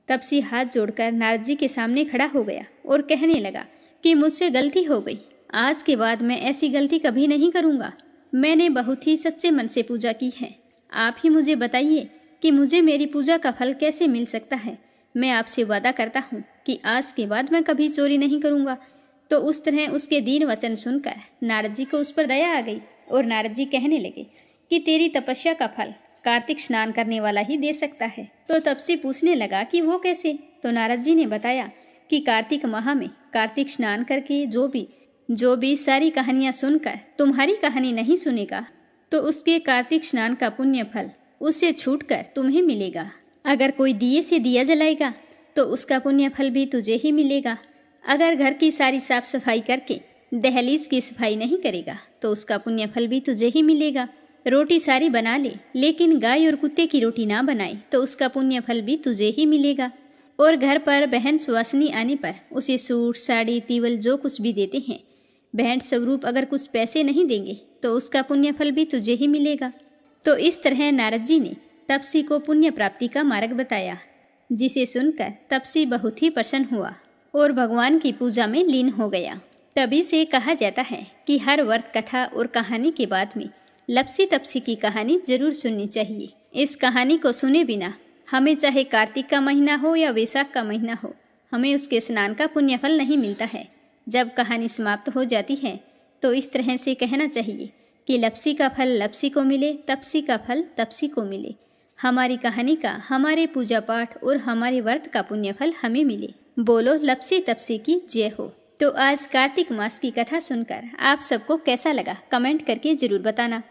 तपसी हाथ जोड़कर नारद जी के सामने खड़ा हो गया और कहने लगा कि मुझसे गलती हो गई, आज के बाद मैं ऐसी गलती कभी नहीं करूँगा। मैंने बहुत ही सच्चे मन से पूजा की है। आप ही मुझे बताइए कि मुझे मेरी पूजा का फल कैसे मिल सकता है। मैं आपसे वादा करता हूँ कि आज के बाद मैं कभी चोरी नहीं करूँगा। तो उस तरह उसके दीन वचन सुनकर नारद जी को उस पर दया आ गई और नारद जी कहने लगे कि तेरी तपस्या का फल कार्तिक स्नान करने वाला ही दे सकता है। तो तपसी पूछने लगा कि वो कैसे। तो नारद जी ने बताया कि कार्तिक माह में कार्तिक स्नान करके जो भी सारी कहानियाँ सुनकर तुम्हारी कहानी नहीं सुनेगा, तो उसके कार्तिक स्नान का पुण्य फल उससे छूटकर तुम्हें मिलेगा। अगर कोई दिए से दिया जलाएगा तो उसका पुण्य फल भी तुझे ही मिलेगा। अगर घर की सारी साफ सफाई करके दहलीज की सफाई नहीं करेगा तो उसका पुण्य फल भी तुझे ही मिलेगा। रोटी सारी बना ले लेकिन गाय और कुत्ते की रोटी ना बनाए तो उसका पुण्य फल भी तुझे ही मिलेगा। और घर पर बहन सुवासिनी आने पर उसे सूट साड़ी तीवल जो कुछ भी देते हैं, भेंट स्वरूप अगर कुछ पैसे नहीं देंगे तो उसका पुण्य फल भी तुझे ही मिलेगा। तो इस तरह नारद जी ने तपसी को पुण्य प्राप्ति का मार्ग बताया, जिसे सुनकर तपसी बहुत ही प्रसन्न हुआ और भगवान की पूजा में लीन हो गया। तभी से कहा जाता है कि हर व्रत कथा और कहानी के बाद में लपसी तपसी की कहानी जरूर सुननी चाहिए। इस कहानी को सुने बिना हमें चाहे कार्तिक का महीना हो या वैशाख का महीना हो, हमें उसके स्नान का पुण्य फल नहीं मिलता है। जब कहानी समाप्त हो जाती है तो इस तरह से कहना चाहिए कि लपसी का फल लपसी को मिले, तपसी का फल तपसी को मिले। हमारी कहानी का, हमारे पूजा पाठ और हमारे व्रत का पुण्य फल हमें मिले। बोलो लपसी तपसी की जय हो। तो आज कार्तिक मास की कथा सुनकर आप सबको कैसा लगा, कमेंट करके जरूर बताना।